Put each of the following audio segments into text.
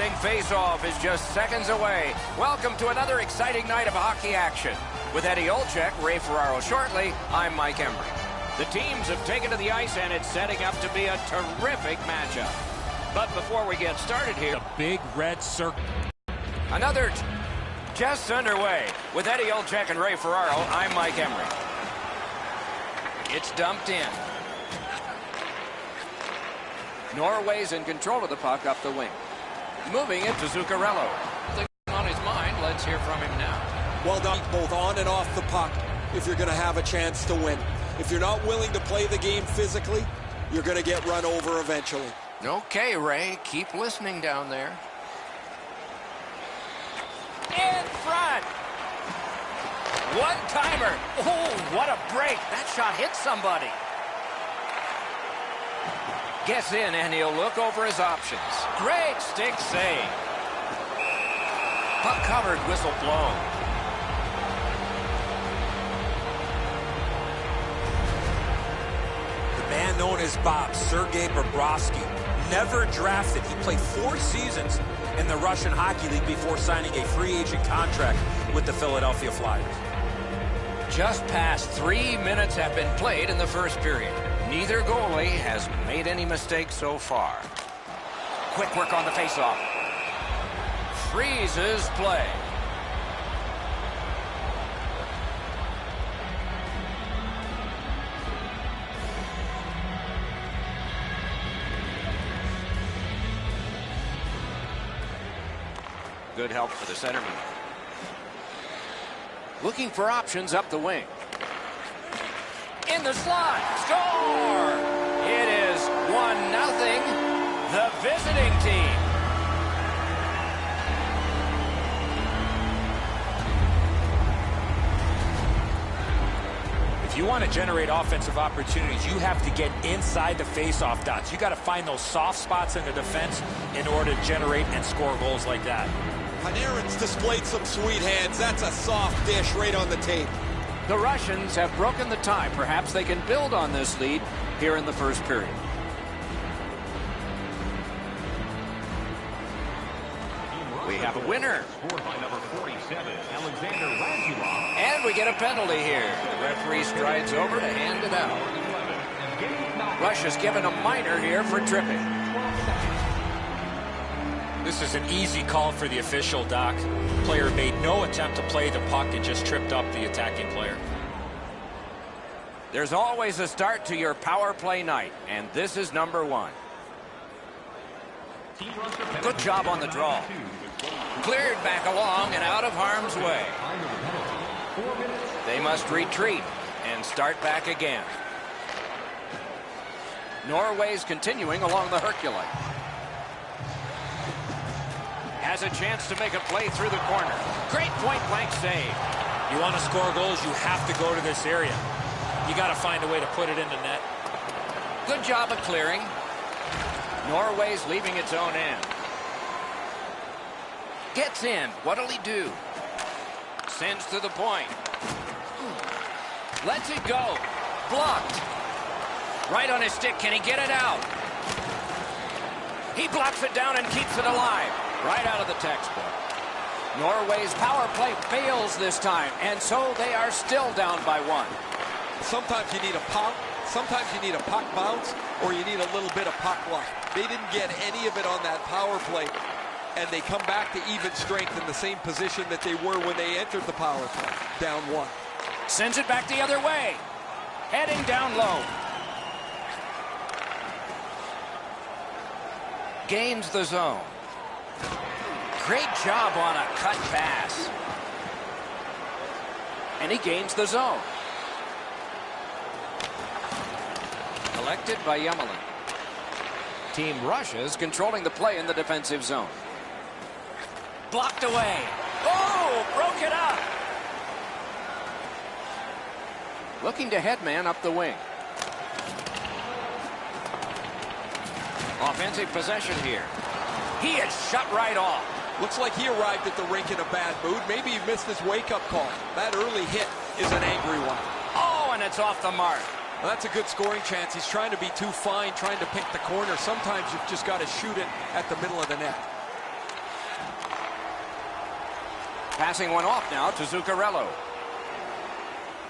opening face-off is just seconds away. Welcome to another exciting night of hockey action. With Eddie Olczyk, Ray Ferraro shortly, I'm Mike Embry. The teams have taken to the ice, and it's setting up to be a terrific matchup. But before we get started here, the big red circle. Another just underway. With Eddie Olczyk and Ray Ferraro, I'm Mike Embry. It's dumped in. Norway's in control of the puck up the wing. Moving it to Zuccarello. Something on his mind. Let's hear from him now. Well done, both on and off the puck, if you're going to have a chance to win. If you're not willing to play the game physically, you're going to get run over eventually. Okay, Ray, keep listening down there. In front. One-timer. Oh, what a break. That shot hit somebody. Gets in, and he'll look over his options. Great stick save. Puck covered, whistle blown. The man known as Bob, Sergei Bobrovsky, never drafted. He played 4 seasons in the Russian Hockey League before signing a free agent contract with the Philadelphia Flyers. Just past 3 minutes have been played in the first period. Neither goalie has made any mistakes so far. Quick work on the faceoff. Freezes play. Good help for the centerman. Looking for options up the wing. In the slot. Score! It is 1-0. The visiting team. If you want to generate offensive opportunities, you have to get inside the face-off dots. You got to find those soft spots in the defense in order to generate and score goals like that. Panarin's displayed some sweet hands. That's a soft dish right on the tape. The Russians have broken the tie. Perhaps they can build on this lead here in the first period. We have a winner. And we get a penalty here. The referee strides over to hand it out. Russia's given a minor here for tripping. This is an easy call for the official, Doc. Player made no attempt to play the puck and just tripped up the attacking player. There's always a start to your power play night, and this is number 1. Good job on the draw. Cleared back along and out of harm's way. They must retreat and start back again. Norway's continuing along the Herculite. Has a chance to make a play through the corner. Great point-blank save. You want to score goals, you have to go to this area. You got to find a way to put it in the net. Good job of clearing. Norway's leaving its own end. Gets in. What'll he do? Sends to the point. Lets it go. Blocked. Right on his stick. Can he get it out? He blocks it down and keeps it alive. Right out of the textbook. Norway's power play fails this time, and so they are still down by 1. Sometimes you need a pop, sometimes you need a puck bounce, or you need a little bit of puck luck. They didn't get any of it on that power play, and they come back to even strength in the same position that they were when they entered the power play, down 1. Sends it back the other way. Heading down low. Gains the zone. Great job on a cut pass. And he gains the zone. Collected by Yemelin. Team Russia's controlling the play in the defensive zone. Blocked away. Oh, broke it up. Looking to headman up the wing. Offensive possession here. He is shut right off. Looks like he arrived at the rink in a bad mood. Maybe he missed his wake-up call. That early hit is an angry one. Oh, and it's off the mark. Well, that's a good scoring chance. He's trying to be too fine, trying to pick the corner. Sometimes you've just got to shoot it at the middle of the net. Passing one off now to Zuccarello.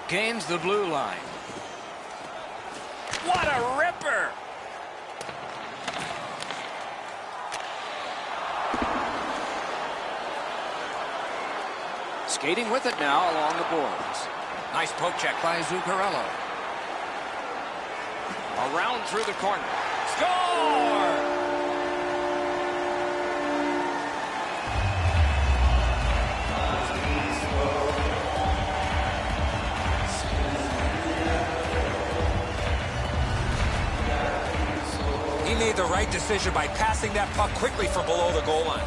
Gains the blue line. What a ripper! Skating with it now along the boards. Nice poke check by Zuccarello. Around through the corner. Score! He made the right decision by passing that puck quickly from below the goal line.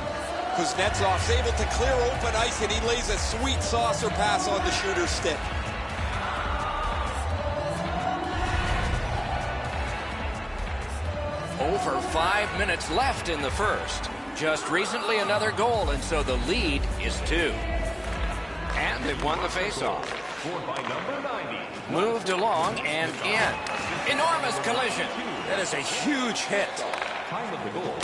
Kuznetsov's able to clear open ice, and he lays a sweet saucer pass on the shooter's stick. Over 5 minutes left in the first. Just recently another goal, and so the lead is 2. And they've won the faceoff. Moved along and in. Enormous collision. That is a huge hit.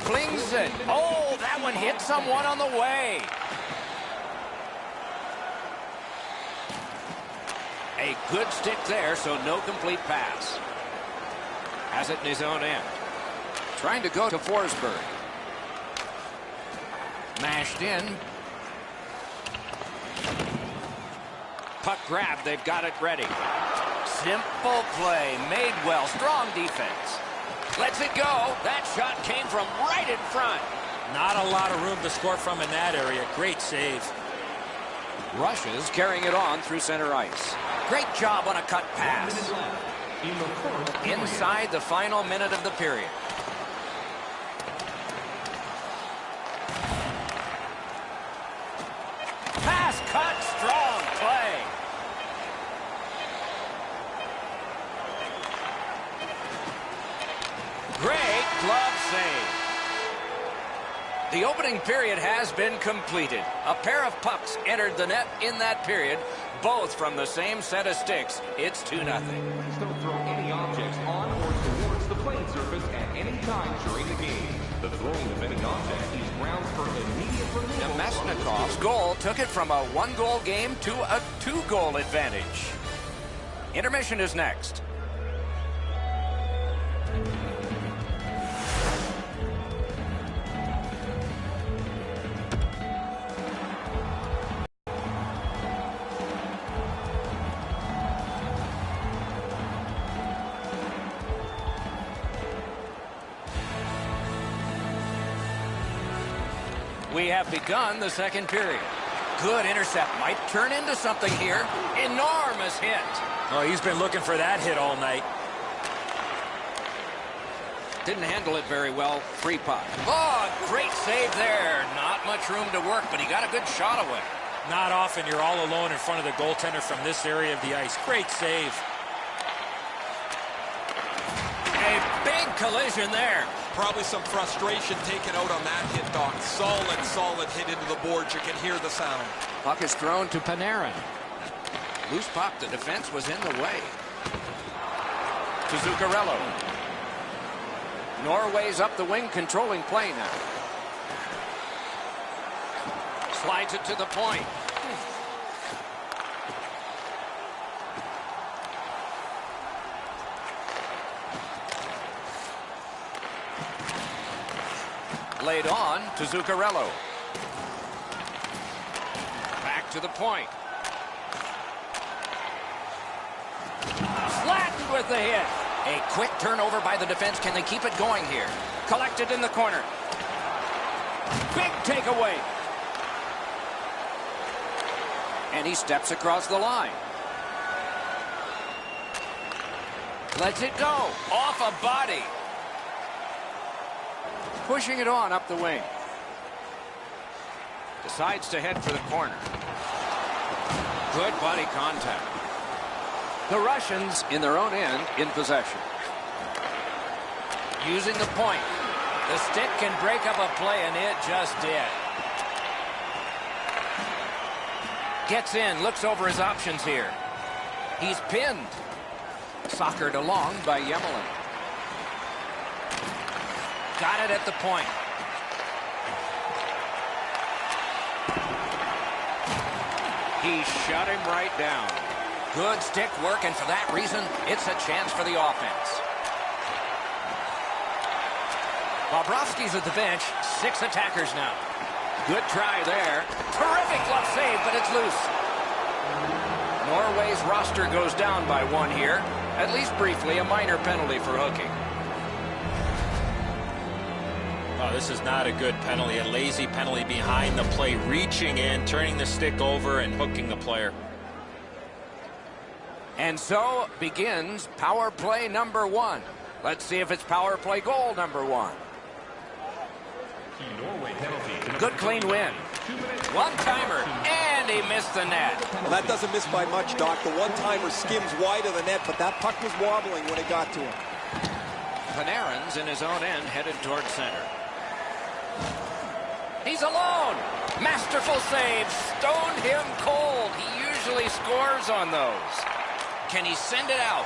Flings it. Oh, that one hit someone on the way. A good stick there, so no complete pass. Has it in his own end. Trying to go to Forsberg. Mashed in. Puck grab, they've got it ready. Simple play, made well, strong defense. Lets it go. That shot came from right in front. Not a lot of room to score from in that area. Great save. Rushes carrying it on through center ice. Great job on a cut pass. Inside the final minute of the period. Pass cut, strong play. Great glove save. The opening period has been completed. A pair of pucks entered the net in that period, both from the same set of sticks. It's 2-0. Please don't throw any objects on or towards the playing surface at any time during the game. The throwing of any object is grounds for immediate removal. Nemesnikov's goal took it from a 1-goal game to a 2-goal advantage. Intermission is next. We have begun the second period. Good intercept. Might turn into something here. Enormous hit. Oh, he's been looking for that hit all night. Didn't handle it very well. Free puck. Oh, great save there. Not much room to work, but he got a good shot away. Not often you're all alone in front of the goaltender from this area of the ice. Great save. A big collision there. Probably some frustration taken out on that hit, Doc. Solid hit into the boards. You can hear the sound. Puck is thrown to Panarin. Loose puck. The defense was in the way. To Zuccarello. Norway's up the wing, controlling play now. Slides it to the point. Laid on to Zuccarello. Back to the point. Flattened with the hit. A quick turnover by the defense. Can they keep it going here? Collected in the corner. Big takeaway. And he steps across the line. Lets it go. Off a body. Pushing it on up the wing. Decides to head for the corner. Good body contact. The Russians in their own end in possession. Using the point. The stick can break up a play, and it just did. Gets in, looks over his options here. He's pinned. Soccered along by Yemelin. Got it at the point. He shut him right down. Good stick work, and for that reason, it's a chance for the offense. Bobrovsky's at the bench. 6 attackers now. Good try there. Terrific glove save, but it's loose. Norway's roster goes down by 1 here. At least briefly, a minor penalty for hooking. Oh, this is not a good penalty. A lazy penalty behind the play. Reaching in, turning the stick over, and hooking the player. And so begins power play number 1. Let's see if it's power play goal number 1. Good clean win. One-timer, and he missed the net. Well, that doesn't miss by much, Doc. The one-timer skims wide of the net, but that puck was wobbling when it got to him. Panarin's in his own end, headed towards center. He's alone. Masterful save. Stoned him cold. He usually scores on those. Can he send it out?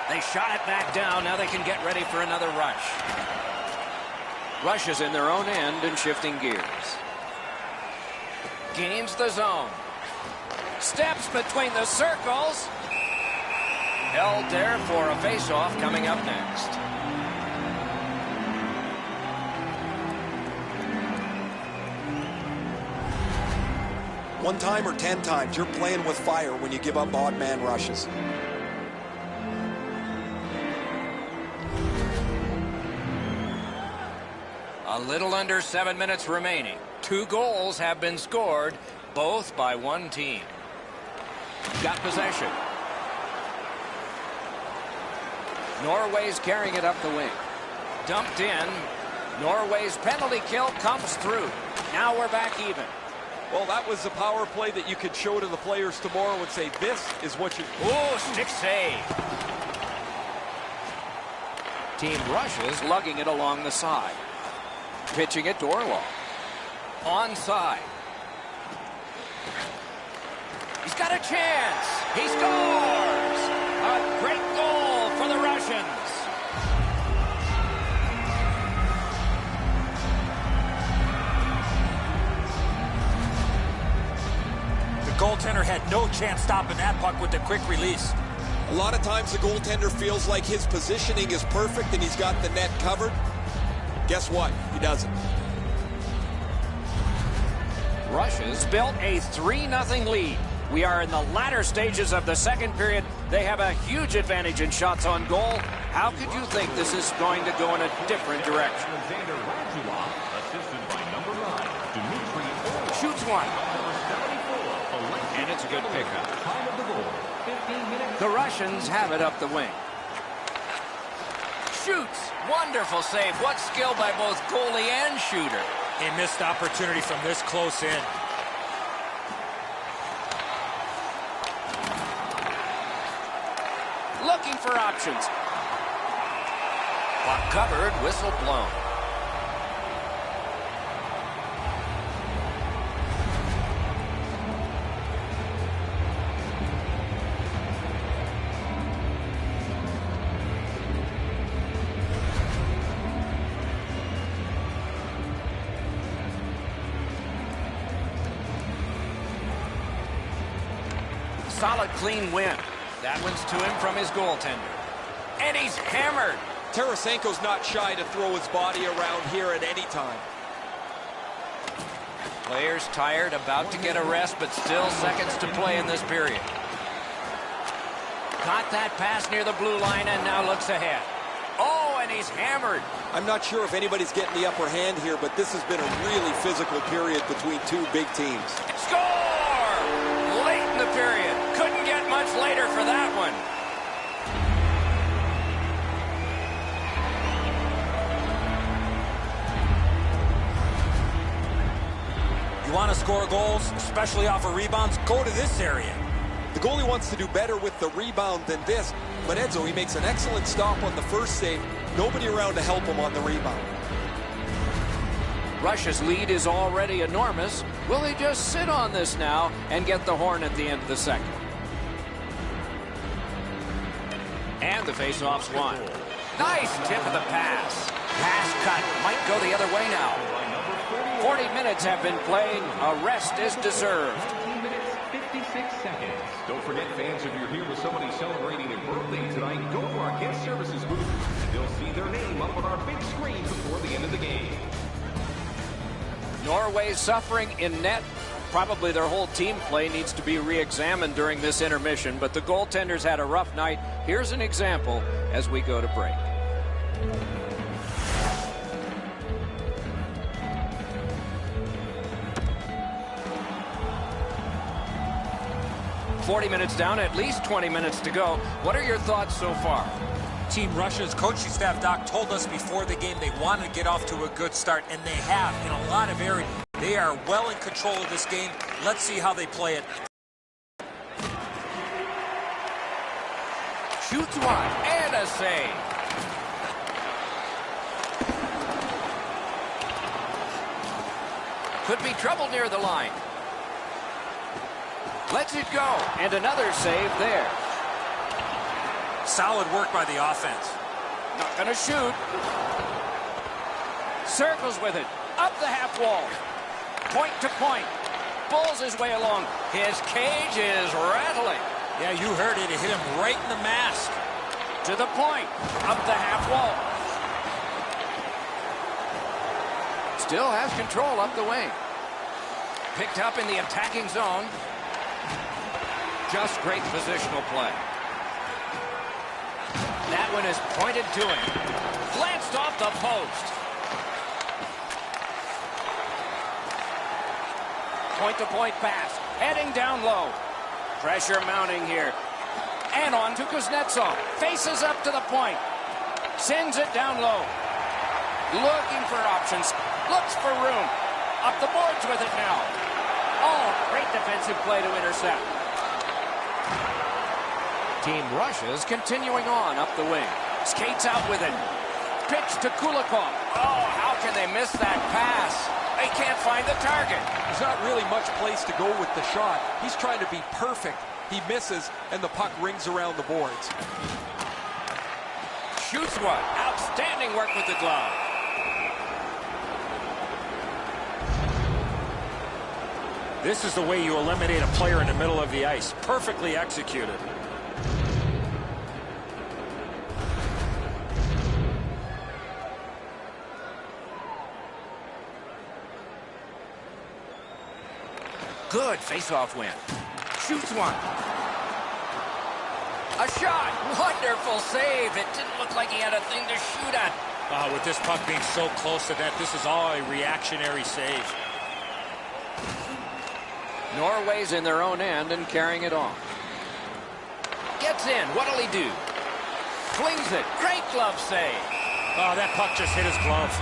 They shot it back down. Now they can get ready for another rush. Russia's in their own end and shifting gears. Gains the zone. Steps between the circles. Held there for a face-off coming up next. One time or 10 times, you're playing with fire when you give up odd man rushes. A little under 7 minutes remaining. 2 goals have been scored, both by one team. Got possession. Norway's carrying it up the wing. Dumped in. Norway's penalty kill comes through. Now we're back even. Well, that was a power play that you could show to the players tomorrow and say, this is what you... Oh, stick save. Team Russia's lugging it along the side. Pitching it to Orlov. Onside. He's got a chance. He scores. A great goal for the Russians. The goaltender had no chance stopping that puck with the quick release. A lot of times the goaltender feels like his positioning is perfect and he's got the net covered. Guess what? He doesn't. Russia's built a 3-0 lead. We are in the latter stages of the second period. They have a huge advantage in shots on goal. How could you think this is going to go in a different direction? Shoots one. And it's a good pickup. The Russians have it up the wing. Shoots. Wonderful save. What skill by both goalie and shooter. A missed opportunity from this close in. Looking for options. Puck covered, whistle blown. Solid, clean win. That one's to him from his goaltender. And he's hammered. Tarasenko's not shy to throw his body around here at any time. Players tired, about to get a rest, but still seconds to play in this period. Caught that pass near the blue line and now looks ahead. Oh, and he's hammered. I'm not sure if anybody's getting the upper hand here, but this has been a really physical period between two big teams. Score! Late in the period. Couldn't get much later for that one. You want to score goals, especially off of rebounds? Go to this area. The goalie wants to do better with the rebound than this, but Edzo, he makes an excellent stop on the first save. Nobody around to help him on the rebound. Russia's lead is already enormous. Will they just sit on this now and get the horn at the end of the second? And the faceoff's won. Nice tip of the pass. Pass cut. Might go the other way now. 40 minutes have been played. A rest is deserved. 6 seconds. Don't forget, fans, if you're here with somebody celebrating a birthday tonight, go to our guest services booth, and they'll see their name up on our big screen before the end of the game. Norway suffering in net. Probably their whole team play needs to be re-examined during this intermission, but the goaltenders had a rough night. Here's an example as we go to break. "40 minutes down, at least 20 minutes to go." What are your thoughts so far? Team Russia's coaching staff, Doc, told us before the game they wanted to get off to a good start, and they have in a lot of areas. They are well in control of this game. Let's see how they play it. Shoots one, and a save. Could be trouble near the line. Lets it go, and another save there. Solid work by the offense. Not gonna shoot. Circles with it, up the half wall. Point to point. Pulls his way along. His cage is rattling. Yeah, you heard it. It hit him right in the mask. To the point, up the half wall. Still has control up the wing. Picked up in the attacking zone. Just great positional play. That one is pointed to him. Glanced off the post. Point-to-point pass. Heading down low. Pressure mounting here. And on to Kuznetsov. Faces up to the point. Sends it down low. Looking for options. Looks for room. Up the boards with it now. Oh, great defensive play to intercept. Team Russia's continuing on up the wing. Skates out with it. Pitch to Kulikov. Oh, how can they miss that pass? They can't find the target. There's not really much place to go with the shot. He's trying to be perfect. He misses, and the puck rings around the boards. Shoots one. Outstanding work with the glove. This is the way you eliminate a player in the middle of the ice. Perfectly executed. Good face-off win. Shoots one. A shot. Wonderful save. It didn't look like he had a thing to shoot at. With this puck being so close to that, this is all a reactionary save. Norway's in their own end and carrying it on. Gets in. What'll he do? Flings it. Great glove save. Oh, that puck just hit his glove.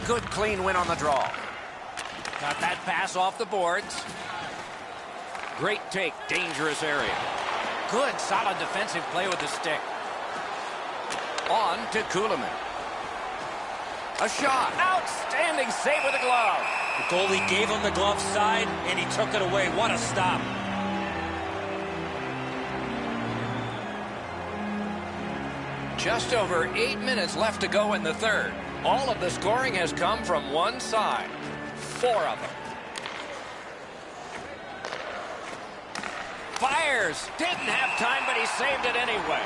Good clean win on the draw. Got that pass off the boards. Great take, dangerous area. Good, solid defensive play with the stick. On to Kulemin. A shot. Outstanding save with the glove. The goalie gave him the glove side, and he took it away. What a stop. Just over 8 minutes left to go in the third. All of the scoring has come from one side. 4 of them. Fires. Didn't have time, but he saved it anyway.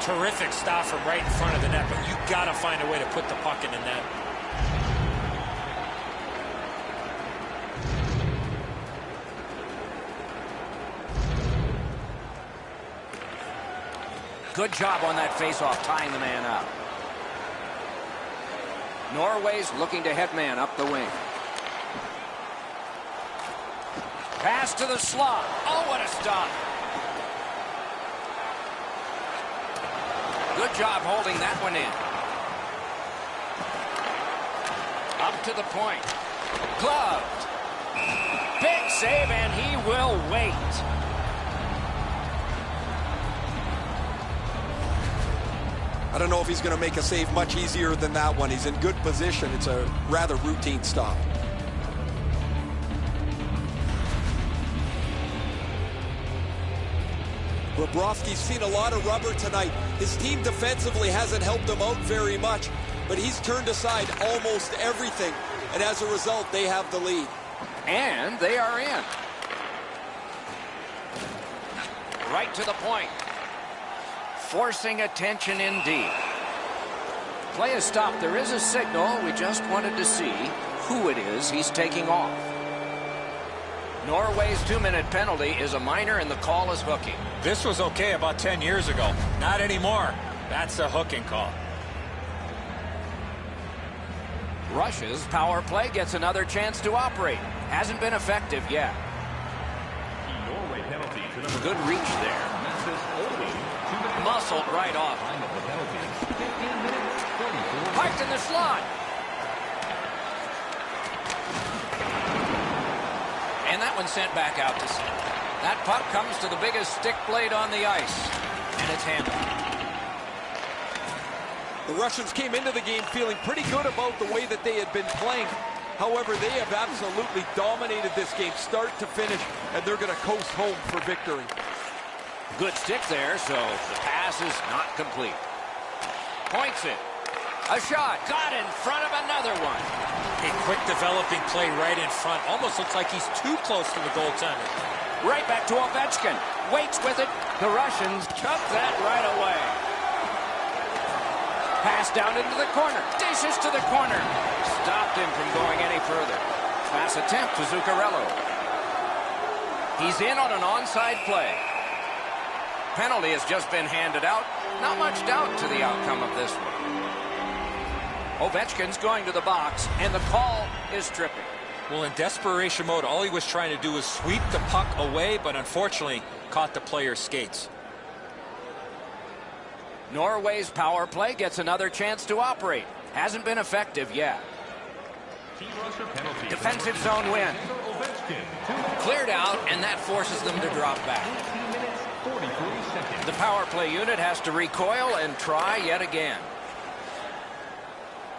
Terrific stop from right in front of the net, but you got to find a way to put the puck in the net. Good job on that faceoff, tying the man up. Norway's looking to head man up the wing. Pass to the slot. Oh, what a stop. Good job holding that one in. Up to the point. Gloved. Big save, and he will wait. I don't know if he's going to make a save much easier than that one. He's in good position. It's a rather routine stop. Bobrovsky's seen a lot of rubber tonight. His team defensively hasn't helped him out very much, but he's turned aside almost everything, and as a result, they have the lead. And they are in. Right to the point. Forcing attention indeed. Play is stopped. There is a signal. We just wanted to see who it is he's taking off. Norway's 2-minute penalty is a minor, and the call is hooking. This was okay about 10 years ago. Not anymore. That's a hooking call. Russia's power play gets another chance to operate. Hasn't been effective yet. Norway penalty to number Good reach there. Muscled right off. Time of the penalty, 15 minutes, 44. Parked in the slot. And that one sent back out to sea. That puck comes to the biggest stick blade on the ice. And it's handled. The Russians came into the game feeling pretty good about the way that they had been playing. However, they have absolutely dominated this game start to finish, and they're going to coast home for victory. Good stick there, so the pass is not complete. Points it. A shot. Got in front of another one. A quick developing play right in front. Almost looks like he's too close to the goaltender. Right back to Ovechkin. Waits with it. The Russians chuck that right away. Pass down into the corner. Dishes to the corner. Stopped him from going any further. Pass attempt to Zuccarello. He's in on an onside play. Penalty has just been handed out. Not much doubt to the outcome of this one. Ovechkin's going to the box, and the call is tripping. Well, in desperation mode, all he was trying to do was sweep the puck away, but unfortunately caught the player's skates. Norway's power play gets another chance to operate. Hasn't been effective yet. Team Russia penalty. Defensive zone win. Ovechkin, Cleared out, and that forces them to drop back. 18 minutes, 43 seconds. The power play unit has to recoil and try yet again.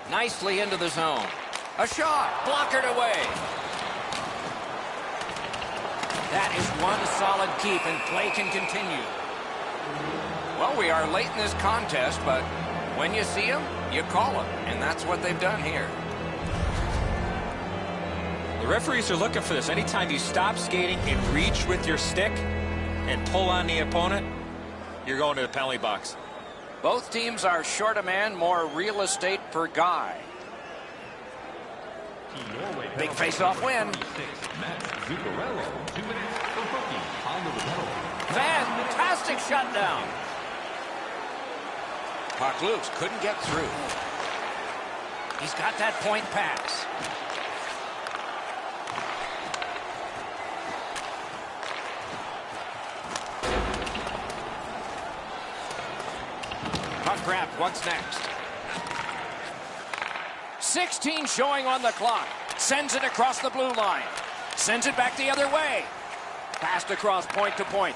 Nicely into the zone. A shot. Blockered away. That is one solid keep, and play can continue. Well, we are late in this contest, but when you see them, you call them, and that's what they've done here. The referees are looking for this. Anytime you stop skating and reach with your stick and pull on the opponent, you're going to the penalty box. Both teams are short a man, more real estate per guy. Big face-off win. Zuccarello, 2 minutes for hooking. Under the penalty. Fantastic shutdown. Puck loose, couldn't get through. He's got that point pass. Puck grab, what's next? 16 showing on the clock. Sends it across the blue line. Sends it back the other way. Passed across point to point.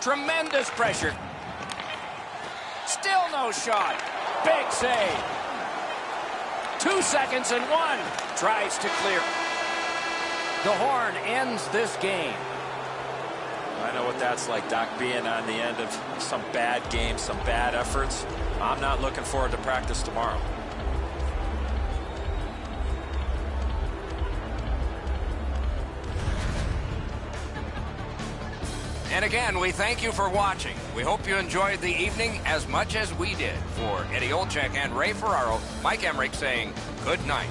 Tremendous pressure. Still no shot. Big save. 2 seconds and one. Tries to clear. The horn ends this game. I know what that's like, Doc, being on the end of some bad games, some bad efforts. I'm not looking forward to practice tomorrow. And again, we thank you for watching. We hope you enjoyed the evening as much as we did. For Eddie Olczyk and Ray Ferraro, Mike Emmerich saying good night.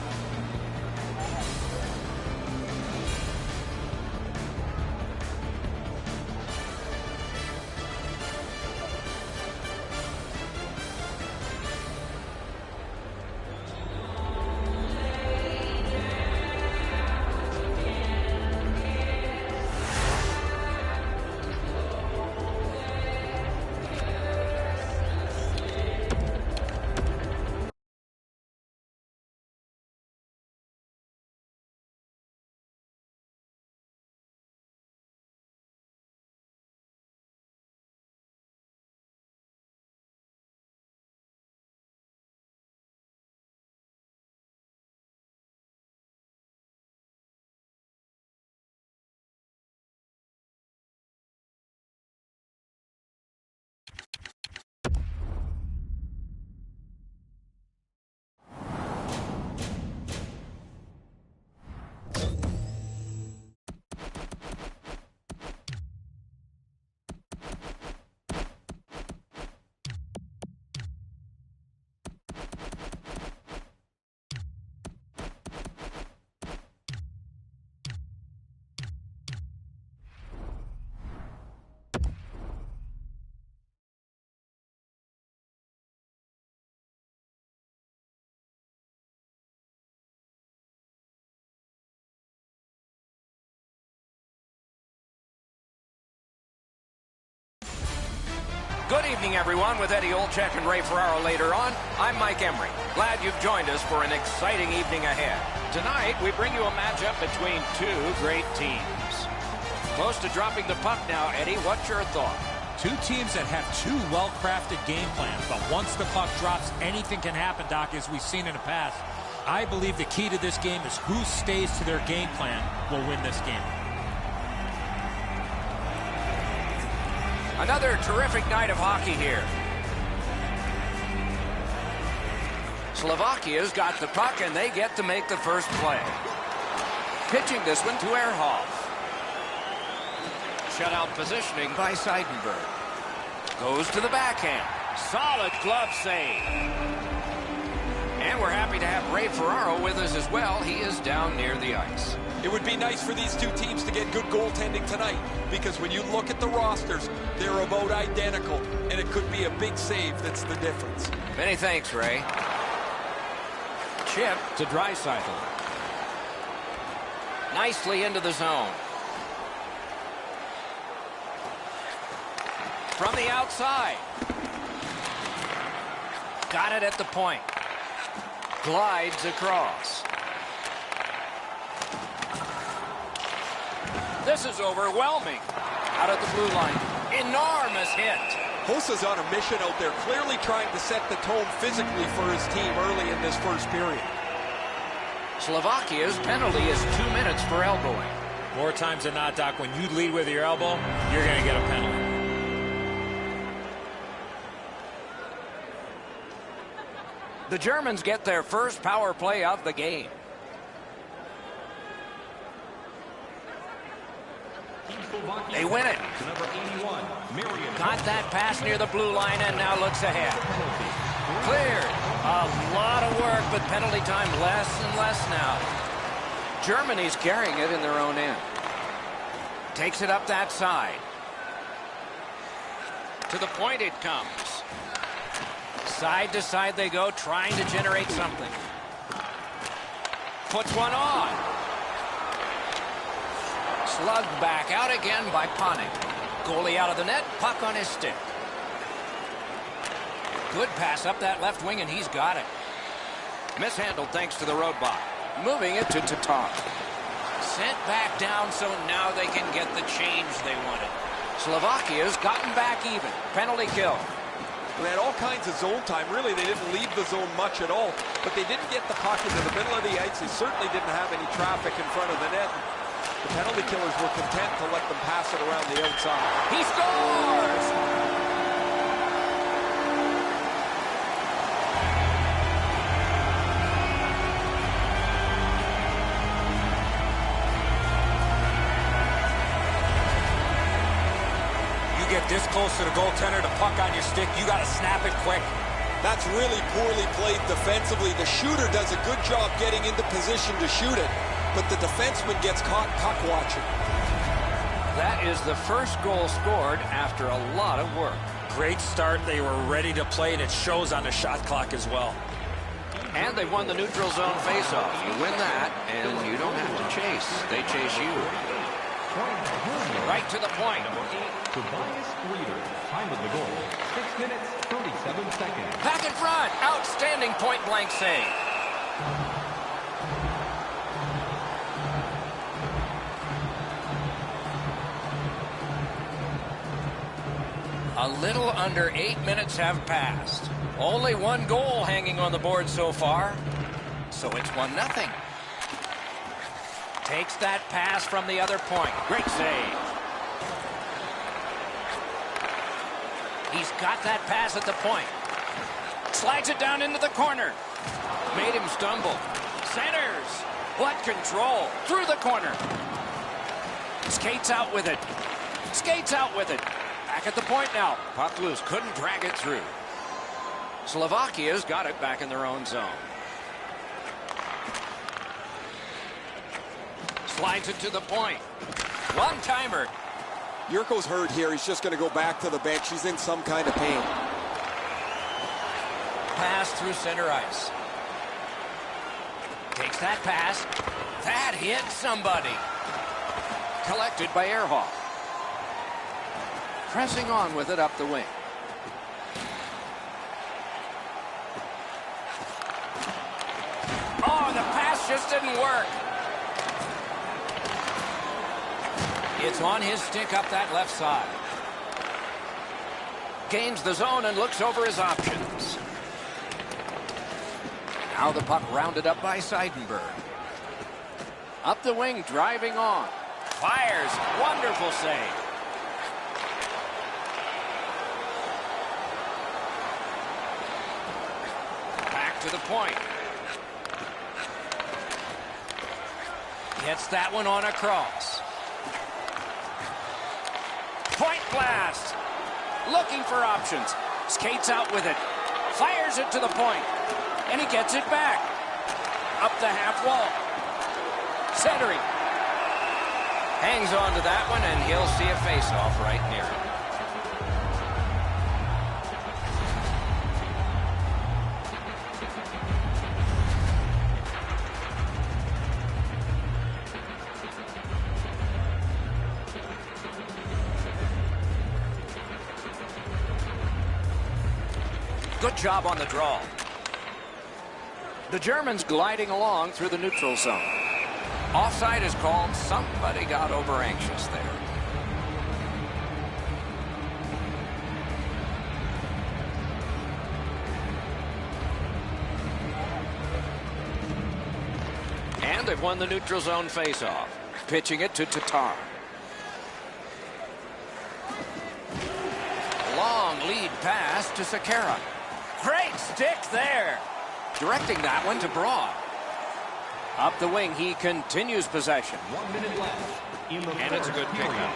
Good evening, everyone. With Eddie Olczyk and Ray Ferraro later on, I'm Mike Emery. Glad you've joined us for an exciting evening ahead. Tonight, we bring you a matchup between two great teams. Close to dropping the puck now, Eddie. What's your thought? Two teams that have two well-crafted game plans, but once the puck drops, anything can happen, Doc, as we've seen in the past. I believe the key to this game is who stays to their game plan will win this game. Another terrific night of hockey here. Slovakia's got the puck, and they get to make the first play. Pitching this one to Ehrhoff. Shutout positioning by Seidenberg. Goes to the backhand. Solid glove save. And we're happy to have Ray Ferraro with us as well. He is down near the ice. It would be nice for these two teams to get good goaltending tonight, because when you look at the rosters, they're about identical, and it could be a big save that's the difference. Many thanks, Ray. Chip to Draisaitl. Nicely into the zone. From the outside. Got it at the point. Glides across. This is overwhelming. Out at the blue line. Enormous hit. Hosa's on a mission out there, clearly trying to set the tone physically for his team early in this first period. Slovakia's penalty is 2 minutes for elbowing. More times than not, Doc, when you lead with your elbow, you're going to get a penalty. The Germans get their first power play of the game. They win it. Got that pass near the blue line and now looks ahead. Cleared. A lot of work, but penalty time less and less now. Germany's carrying it in their own end. Takes it up that side. To the point it comes. Side to side they go, trying to generate something. Puts one on. Slugged back out again by Panik. Goalie out of the net, puck on his stick. Good pass up that left wing, and he's got it. Mishandled thanks to the roadblock. Moving it to Tatar. Sent back down, so now they can get the change they wanted. Slovakia's gotten back even. Penalty kill. They had all kinds of zone time. Really, they didn't leave the zone much at all, but they didn't get the puck into the middle of the ice. They certainly didn't have any traffic in front of the net. The penalty killers were content to let them pass it around the outside. He scores! You get this close to the goaltender, the puck on your stick, you got to snap it quick. That's really poorly played defensively. The shooter does a good job getting into position to shoot it, but the defenseman gets caught puck watching. That is the first goal scored after a lot of work. Great start. They were ready to play, and it shows on the shot clock as well. And they won the neutral zone faceoff. You win that, and you don't have to chase. They chase you. Right to the point. Tobias Reeder, time of the goal, 6 minutes, 37 seconds. Back in front. Outstanding point-blank save. A little under 8 minutes have passed. Only one goal hanging on the board so far. So it's 1-0. Takes that pass from the other point. Great save. He's got that pass at the point. Slides it down into the corner. Made him stumble. Centers. What control. Through the corner. Skates out with it. Skates out with it. Back at the point now. Puck loose. Couldn't drag it through. Slovakia's got it back in their own zone. Slides it to the point. One-timer. Yurko's hurt here. He's just going to go back to the bench. He's in some kind of pain. Pass through center ice. Takes that pass. That hit somebody. Collected by Ehrhoff. Pressing on with it up the wing. pass just didn't work. It's on his stick up that left side. Gains the zone and looks over his options. Now the puck rounded up by Seidenberg. Up the wing, driving on. Fires. Wonderful save. Back to the point. Gets that one on a cross. Point blast. Looking for options. Skates out with it. Fires it to the point. And he gets it back. Up the half wall. Centering. Hangs on to that one, and he'll see a face-off right near him. Good job on the draw. The Germans gliding along through the neutral zone. Offside is called. Somebody got over anxious there. And they've won the neutral zone faceoff. Pitching it to Tatar. Long lead pass to Sekera. Great stick there. Directing that one to Broad. Up the wing, he continues possession. 1 minute left. And it's a good pickup.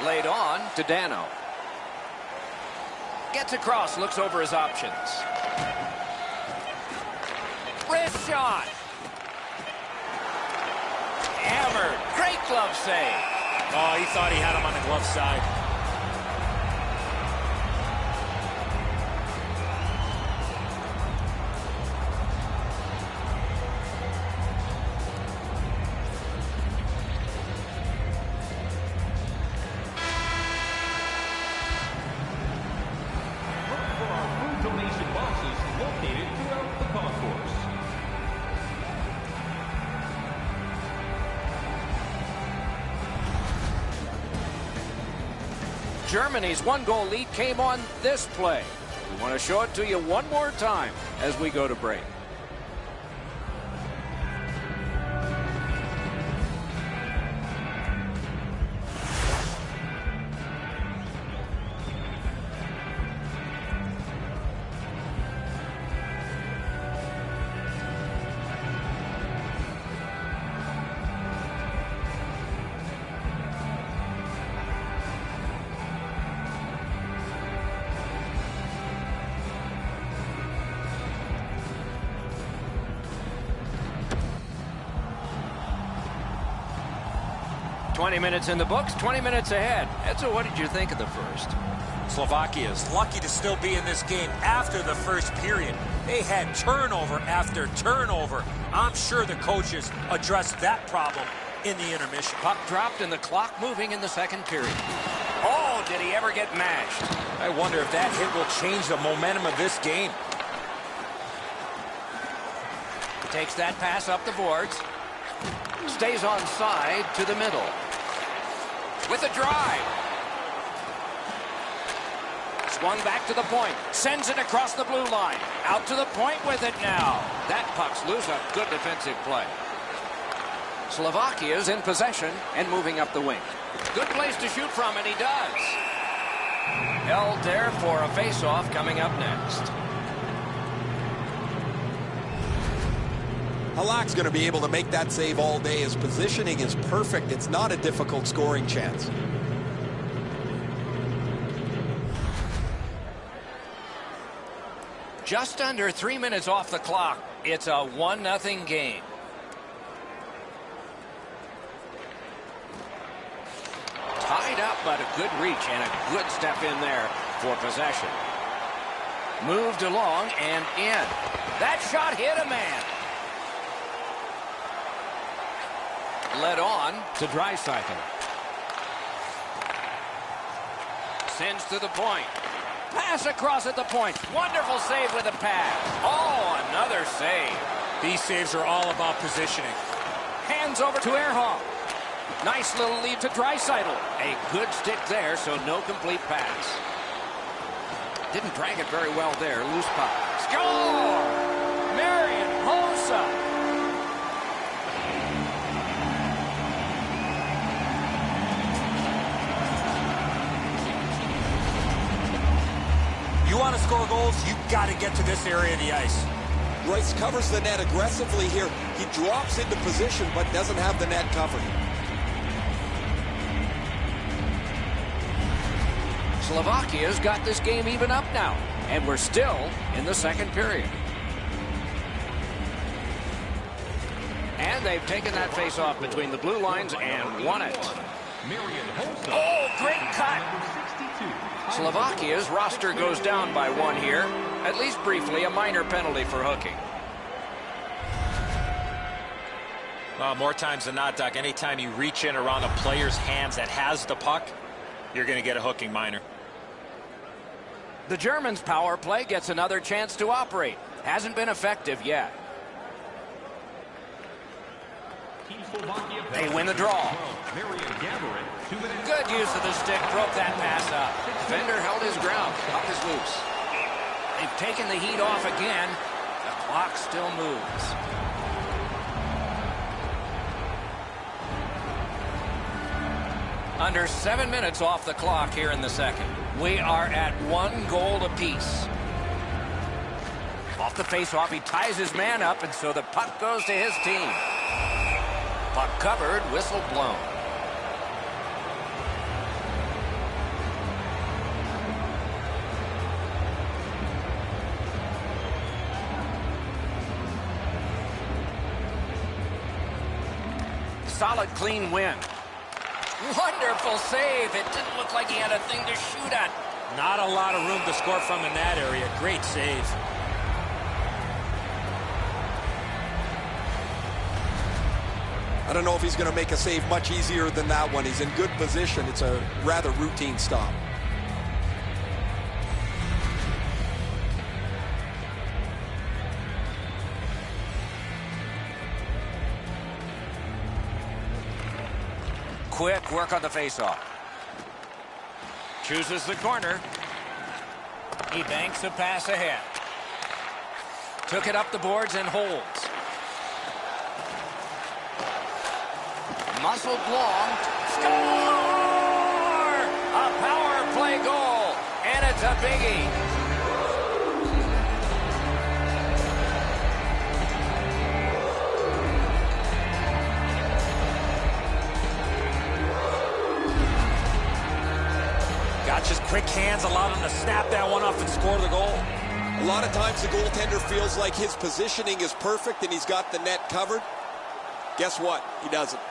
Laid on to Dano. Gets across, looks over his options. Wrist shot. Hammered. Great glove save. Oh, he thought he had him on the glove side. Donation boxes located throughout the concourse. Germany's one-goal lead came on this play. We want to show it to you one more time as we go to break. "20 minutes in the books, 20 minutes ahead." Edzo, what did you think of the first? Slovakia is lucky to still be in this game after the first period. They had turnover after turnover. I'm sure the coaches addressed that problem in the intermission. Puck dropped and the clock moving in the second period. Oh, did he ever get mashed? I wonder if that hit will change the momentum of this game. Takes that pass up the boards. Stays on side to the middle. With a drive. Swung back to the point. Sends it across the blue line. Out to the point with it now. That puck's loose. A good defensive play. Slovakia's in possession and moving up the wing. Good place to shoot from, and he does. Held there for a face-off coming up next. Halak's going to be able to make that save all day. His positioning is perfect. It's not a difficult scoring chance. Just under 3 minutes off the clock. It's a 1-0 game. Tied up, but a good reach and a good step in there for possession. Moved along and in. That shot hit a man. Led on to Draisaitl. Sends to the point. Pass across at the point. Wonderful save with a pad. Oh, another save. These saves are all about positioning. Hands over to Ehrhoff. Nice little lead to Draisaitl. A good stick there, so no complete pass. Didn't drag it very well there. Loose puck. Score! Marian Hossa. You want to score goals, you've got to get to this area of the ice. Rice covers the net aggressively here. He drops into position, but doesn't have the net covered. Slovakia's got this game even up now, and we're still in the second period. And they've taken that face-off between the blue lines and won it. Oh, great cut! Slovakia's roster goes down by one here. At least briefly, a minor penalty for hooking. More times than not, Doc, anytime you reach in around a player's hands that has the puck, you're going to get a hooking minor. The Germans' power play gets another chance to operate. Hasn't been effective yet. They win the draw. Good use of the stick. Broke that pass up. Defender held his ground. Puck is loose. They've taken the heat off again. The clock still moves. Under 7 minutes off the clock here in the second. We are at 1 goal apiece. Off the face-off, he ties his man up, and so the puck goes to his team. Puck covered, whistle blown. Solid, clean win. Wonderful save. It didn't look like he had a thing to shoot at. Not a lot of room to score from in that area. Great save. I don't know if he's going to make a save much easier than that one. He's in good position. It's a rather routine stop. Quick work on the faceoff. Chooses the corner. He banks a pass ahead. Took it up the boards and holds. Muscled long. Score! A power play goal. And it's a biggie. Gotcha's quick hands allowed him to snap that one off and score the goal. A lot of times the goaltender feels like his positioning is perfect and he's got the net covered. Guess what? He doesn't.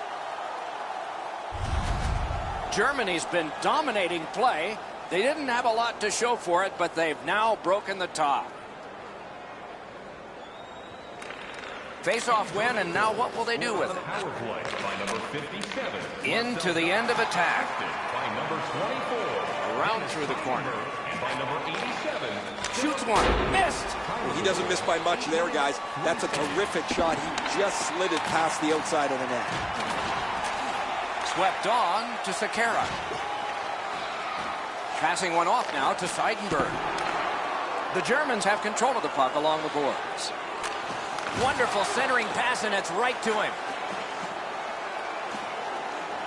Germany's been dominating play. They didn't have a lot to show for it, but they've now broken the top. Face-off win, and now what will they do with it? Power play by number 57. Into the end of attack. By number 24. Around through the corner. And by number 87. Shoots one. Missed. He doesn't miss by much there, guys. That's a terrific shot. He just slid it past the outside of the net. Swept on to Sekera. Passing one off now to Seidenberg. The Germans have control of the puck along the boards. Wonderful centering pass, and it's right to him.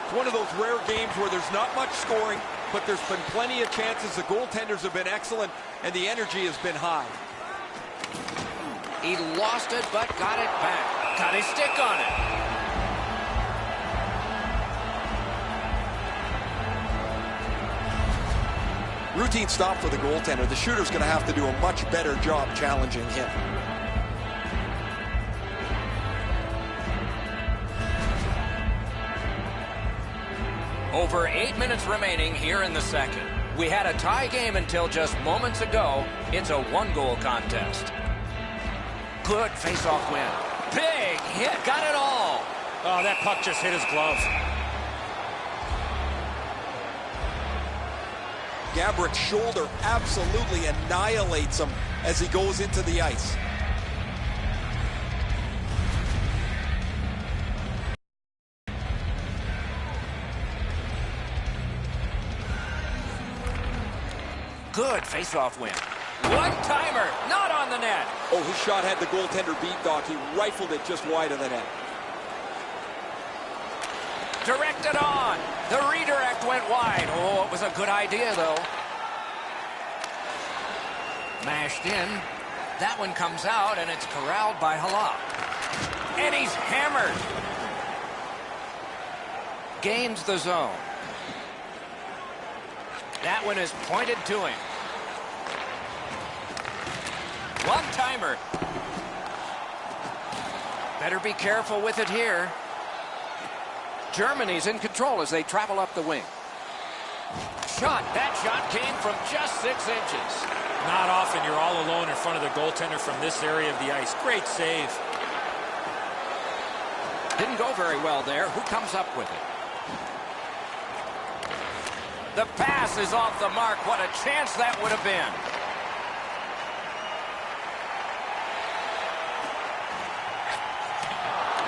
It's one of those rare games where there's not much scoring, but there's been plenty of chances. The goaltenders have been excellent, and the energy has been high. He lost it, but got it back. Got his stick on it. Routine stop for the goaltender. The shooter's going to have to do a much better job challenging him. Over 8 minutes remaining here in the second. We had a tie game until just moments ago. It's a one-goal contest. Good face-off win. Big hit. Got it all. Oh, that puck just hit his glove. Gabourik's shoulder absolutely annihilates him as he goes into the ice. Good face-off win. One-timer, not on the net. Oh, his shot had the goaltender beat, Doc. He rifled it just wide of the net. Directed on. The redirect went wide. Oh, it was a good idea, though. Mashed in. That one comes out, and it's corralled by Halak. And he's hammered. Gains the zone. That one is pointed to him. One-timer. Better be careful with it here. Germany's in control as they travel up the wing. Shot. That shot came from just 6 inches. Not often you're all alone in front of the goaltender from this area of the ice. Great save. Didn't go very well there. Who comes up with it? The pass is off the mark. What a chance that would have been.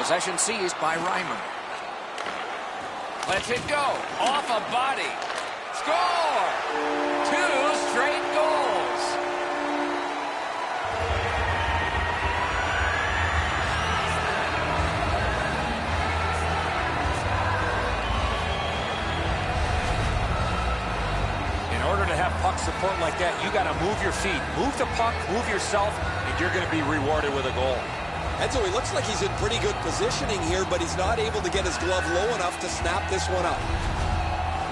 Possession seized by Reimer. Lets it go. Off a body. Score! 2 straight goals. In order to have puck support like that, you got to move your feet. Move the puck, move yourself, and you're going to be rewarded with a goal. And so he looks like he's in pretty good positioning here, but he's not able to get his glove low enough to snap this one up.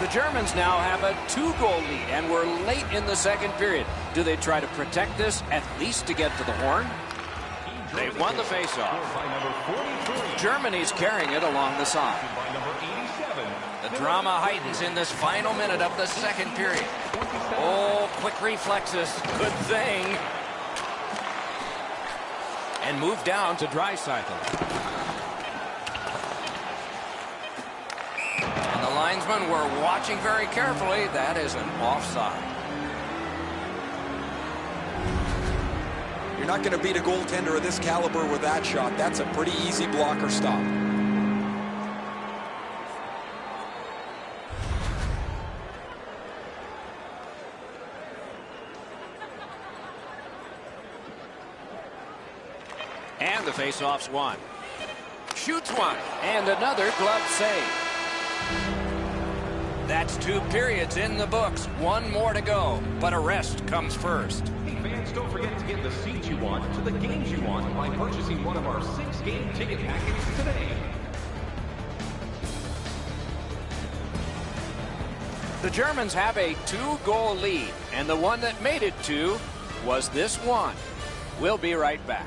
The Germans now have a 2-goal lead, and we're late in the second period. Do they try to protect this, at least to get to the horn? They've won the faceoff. Germany's carrying it along the side. The drama heightens in this final minute of the second period. Oh, quick reflexes. Good thing. And move down to Draisaitl. And the linesmen were watching very carefully. That is an offside. You're not going to beat a goaltender of this caliber with that shot. That's a pretty easy blocker stop. And the faceoff's won. Shoots one. And another glove save. That's 2 periods in the books. 1 more to go. But a rest comes first. Hey fans, don't forget to get the seats you want to the games you want by purchasing one of our 6-game ticket packets today. The Germans have a 2-goal lead. And the one that made it 2 was this one. We'll be right back.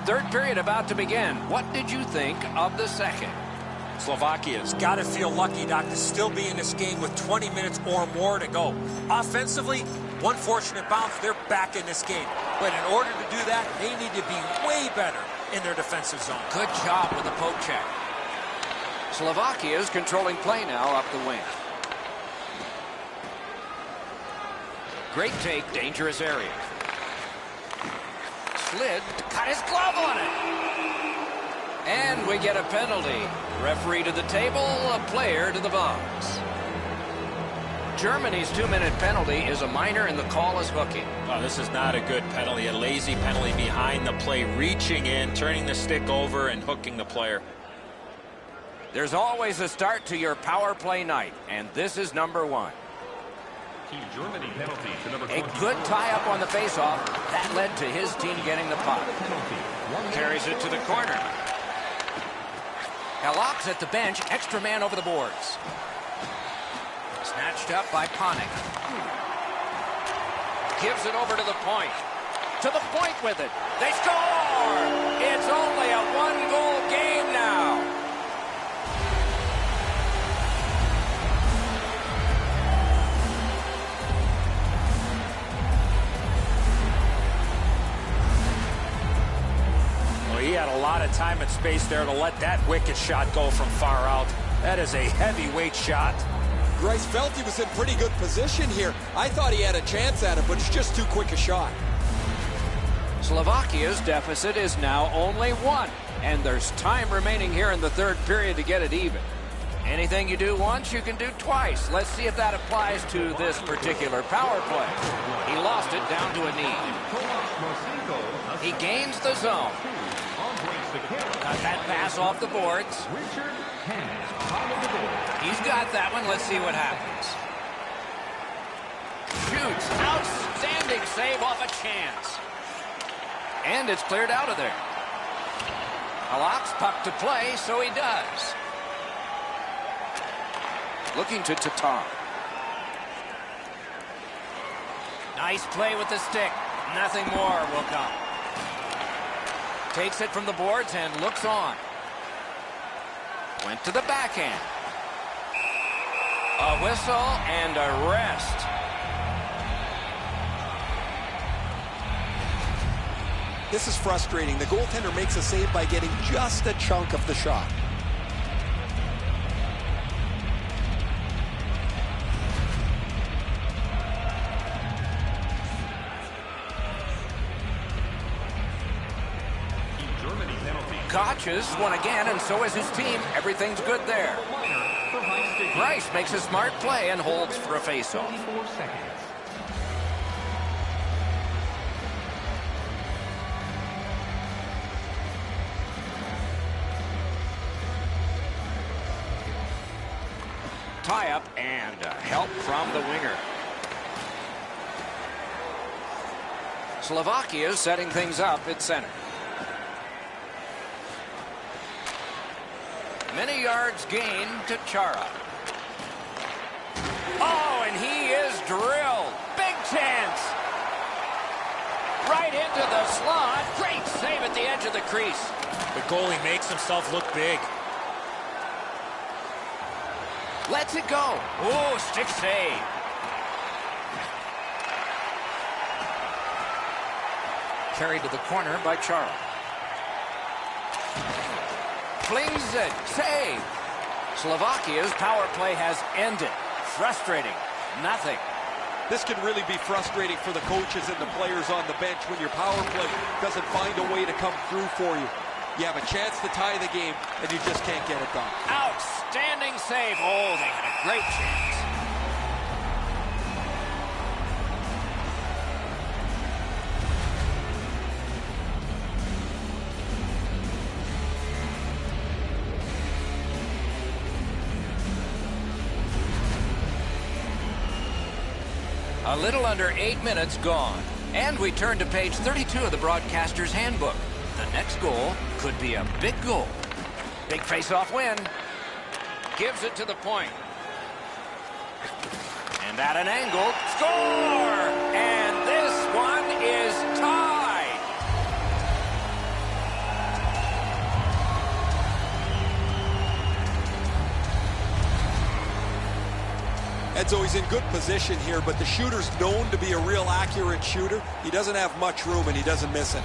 Third period about to begin. What did you think of the second? Slovakia's got to feel lucky, Doc, to still be in this game with 20 minutes or more to go. Offensively, one fortunate bounce, they're back in this game. But in order to do that, they need to be way better in their defensive zone. Good job with the poke check. Slovakia is controlling play now up the wing. Great take, dangerous area. Slid, cut his glove on it. And we get a penalty. Referee to the table, a player to the box. Germany's 2-minute penalty is a minor and the call is hooking. Oh, this is not a good penalty, a lazy penalty behind the play, reaching in, turning the stick over and hooking the player. There's always a start to your power play night, and this is number 1. Team Germany penalty to number A good tie-up on the faceoff. That led to his team getting the puck. Carries it to the corner. Halak's at the bench. Extra man over the boards. Snatched up by Panik. Gives it over to the point. To the point with it. They score! It's only a 1-goal game now. space there to let that wicked shot go from far out. That is a heavyweight shot. Greiss felt he was in pretty good position here. I thought he had a chance at it, but it's just too quick a shot. Slovakia's deficit is now only 1, and there's time remaining here in the third period to get it even. Anything you do once, you can do twice. Let's see if that applies to this particular power play. He lost it down to a knee. He gains the zone. Got that pass off the boards. He's got that one. Let's see what happens. Shoots. Outstanding save off a chance. And it's cleared out of there. Halak's puck to play, so he does. Looking to Tatar. Nice play with the stick. Nothing more will come. Takes it from the boards and looks on. Went to the backhand. A whistle and a rest. This is frustrating. The goaltender makes a save by getting just a chunk of the shot. Koch's won again, and so is his team. Everything's good there. Greiss makes a smart play and holds for a faceoff. Tie-up and help from the winger. Slovakia is setting things up at center. Many yards gained to Chara. Oh, and he is drilled. Big chance. Right into the slot. Great save at the edge of the crease. The goalie makes himself look big. Lets it go. Oh, stick save. Carried to the corner by Chara. Flings it. Save. Slovakia's power play has ended. Frustrating. Nothing. This can really be frustrating for the coaches and the players on the bench when your power play doesn't find a way to come through for you. You have a chance to tie the game, and you just can't get it done. Outstanding save. Oh, they had a great chance. A little under 8 minutes gone. And we turn to page 32 of the broadcaster's handbook. The next goal could be a big goal. Big face-off win. Gives it to the point. And at an angle, score! And this one is tied. Edzo, he's in good position here, but the shooter's known to be a real accurate shooter. He doesn't have much room, and he doesn't miss it.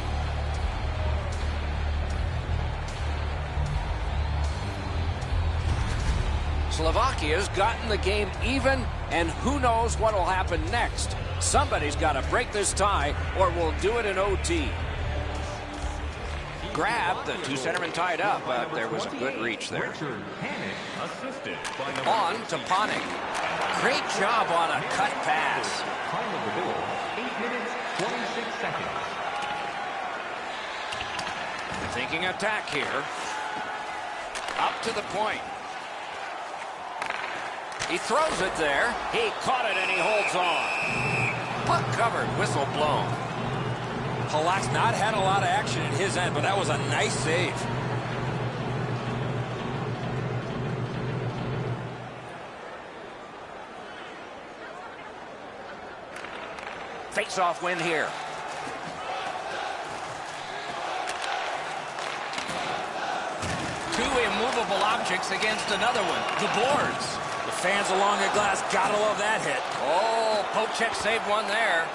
Slovakia's gotten the game even, and who knows what will happen next. Somebody's got to break this tie, or we'll do it in OT. Grab, the two centermen tied up, but there was a good reach there. On to Panik. Great job on a cut pass. Time of the goal, 8 minutes, 26 seconds. Thinking attack here. Up to the point. He throws it there. He caught it and he holds on. Puck covered, whistle blown. Halak's not had a lot of action at his end, but that was a nice save. Face-off win here. Two immovable objects against another one. The boards. The fans along the glass gotta love that hit. Oh, Pochek saved one there.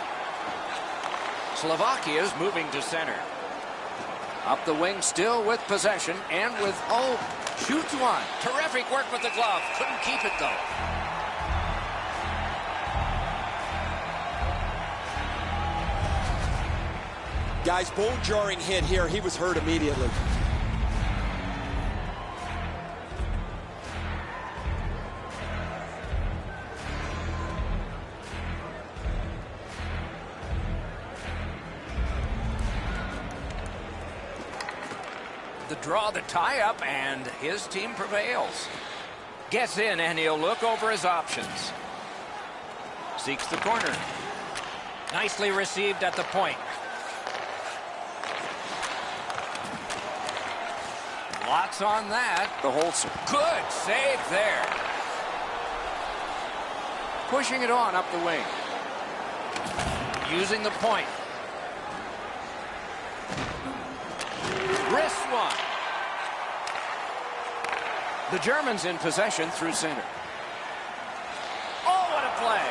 Slovakia's moving to center. Up the wing, still with possession, and with, shoots one. Terrific work with the glove. Couldn't keep it, though. Guys, bone-jarring hit here. He was hurt immediately. The draw, the tie-up, and his team prevails. Gets in, and he'll look over his options. Seeks the corner. Nicely received at the point. Lots on that. The Holzer. Good save there. Pushing it on up the wing. Using the point. Wrist one. The Germans in possession through center. Oh, what a play.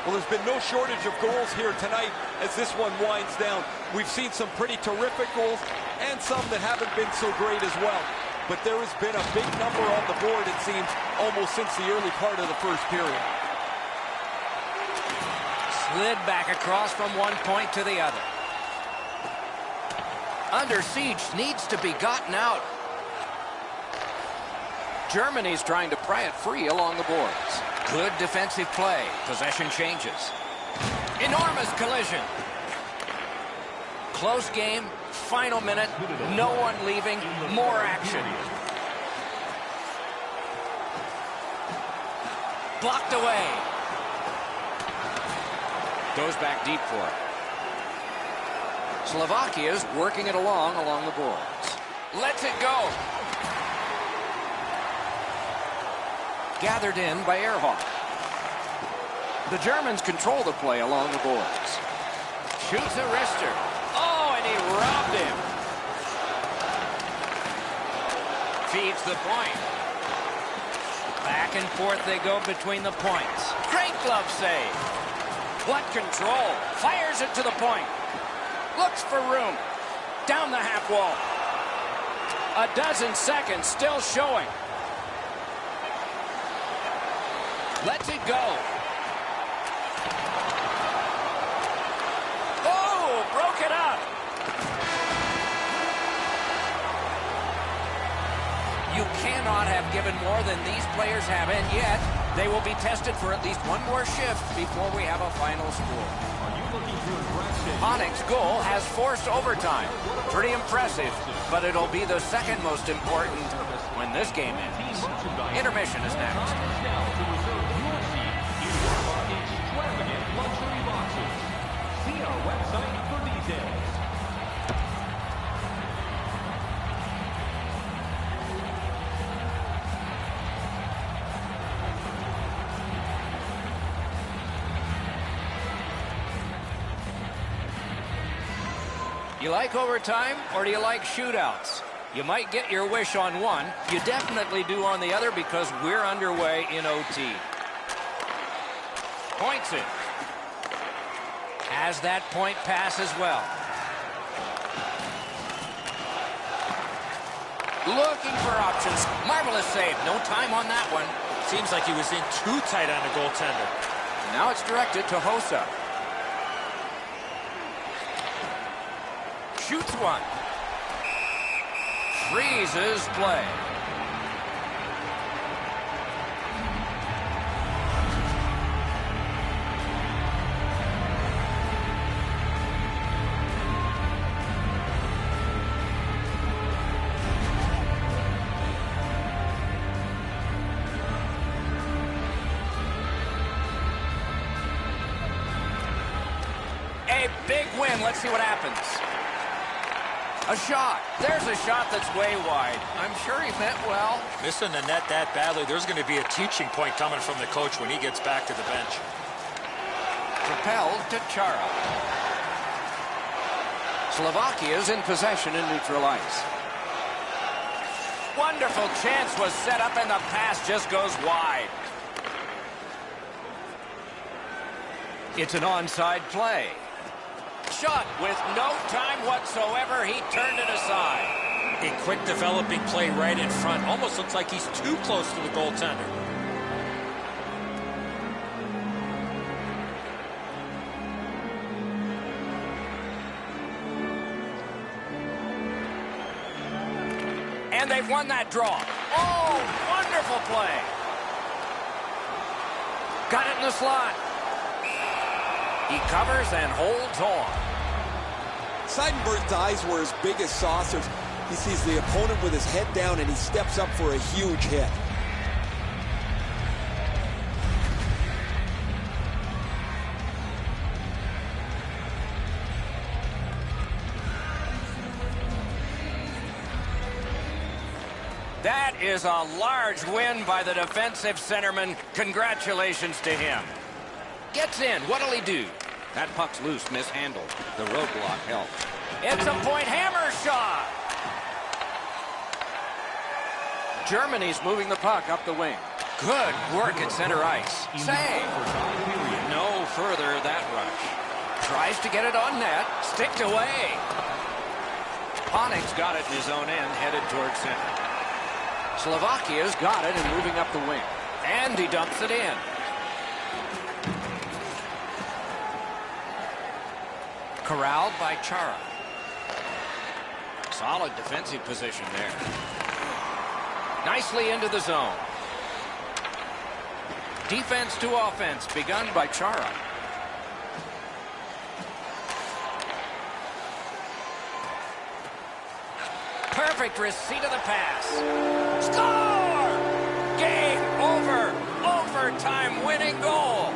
Well, there's been no shortage of goals here tonight as this one winds down. We've seen some pretty terrific goals and some that haven't been so great as well. But there has been a big number on the board, it seems, almost since the early part of the first period. Slid back across from one point to the other. Under siege, needs to be gotten out. Germany's trying to pry it free along the boards. Good defensive play. Possession changes. Enormous collision. Close game. Final minute. No one leaving. More action. Blocked away. Goes back deep for it. Slovakia's working it along the boards. Lets it go. Gathered in by Ehrhoff. The Germans control the play along the boards. Shoots a wrister. Oh, and he robbed him. Feeds the point. Back and forth they go between the points. Great glove save. What control. Fires it to the point. Looks for room. Down the half wall. A dozen seconds still showing. Lets it go. Oh, broke it up. You cannot have given more than these players have, and yet they will be tested for at least one more shift before we have a final score. Honeck's goal has forced overtime. Pretty impressive, but it'll be the second most important when this game ends. Intermission is next. See our website for details. You like overtime, or do you like shootouts? You might get your wish on one. You definitely do on the other because we're underway in OT. Points it. Has that point pass as well. Looking for options. Marvelous save. No time on that one. Seems like he was in too tight on the goaltender. Now it's directed to Hossa. Shoots one. Freezes play. A big win. Let's see what happens. A shot. There's a shot that's way wide. I'm sure he meant well. Missing the net that badly, there's going to be a teaching point coming from the coach when he gets back to the bench. Propelled to Chara. Slovakia's in possession in neutral ice. Wonderful chance was set up and the pass just goes wide. It's an onside play. shot. With no time whatsoever, he turned it aside. A quick developing play right in front. Almost looks like he's too close to the goaltender. And they've won that draw. Oh, wonderful play. Got it in the slot. He covers and holds on. Seidenberg's eyes were as big as saucers. He sees the opponent with his head down, and he steps up for a huge hit. That is a large win by the defensive centerman. Congratulations to him. Gets in. What'll he do? That puck's loose, mishandled. The roadblock helped. It's a point hammer shot. Germany's moving the puck up the wing. Good work at center ice. Save. No further that rush. Tries to get it on net. Sticked away. Panik's got it in his own end, headed towards center. Slovakia's got it and moving up the wing. And he dumps it in. Corralled by Chara. Solid defensive position there. Nicely into the zone. Defense to offense begun by Chara. Perfect receipt of the pass. Score! Game over. Overtime winning goal.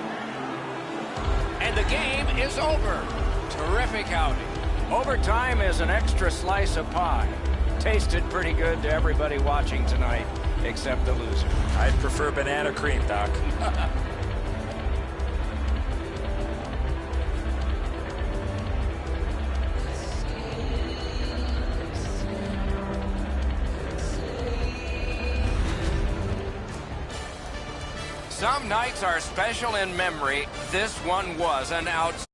And the game is over. Terrific outing. Overtime is an extra slice of pie. Tasted pretty good to everybody watching tonight, except the loser. I'd prefer banana cream, Doc. Some nights are special in memory. This one was an outstanding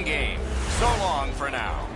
game. So long for now.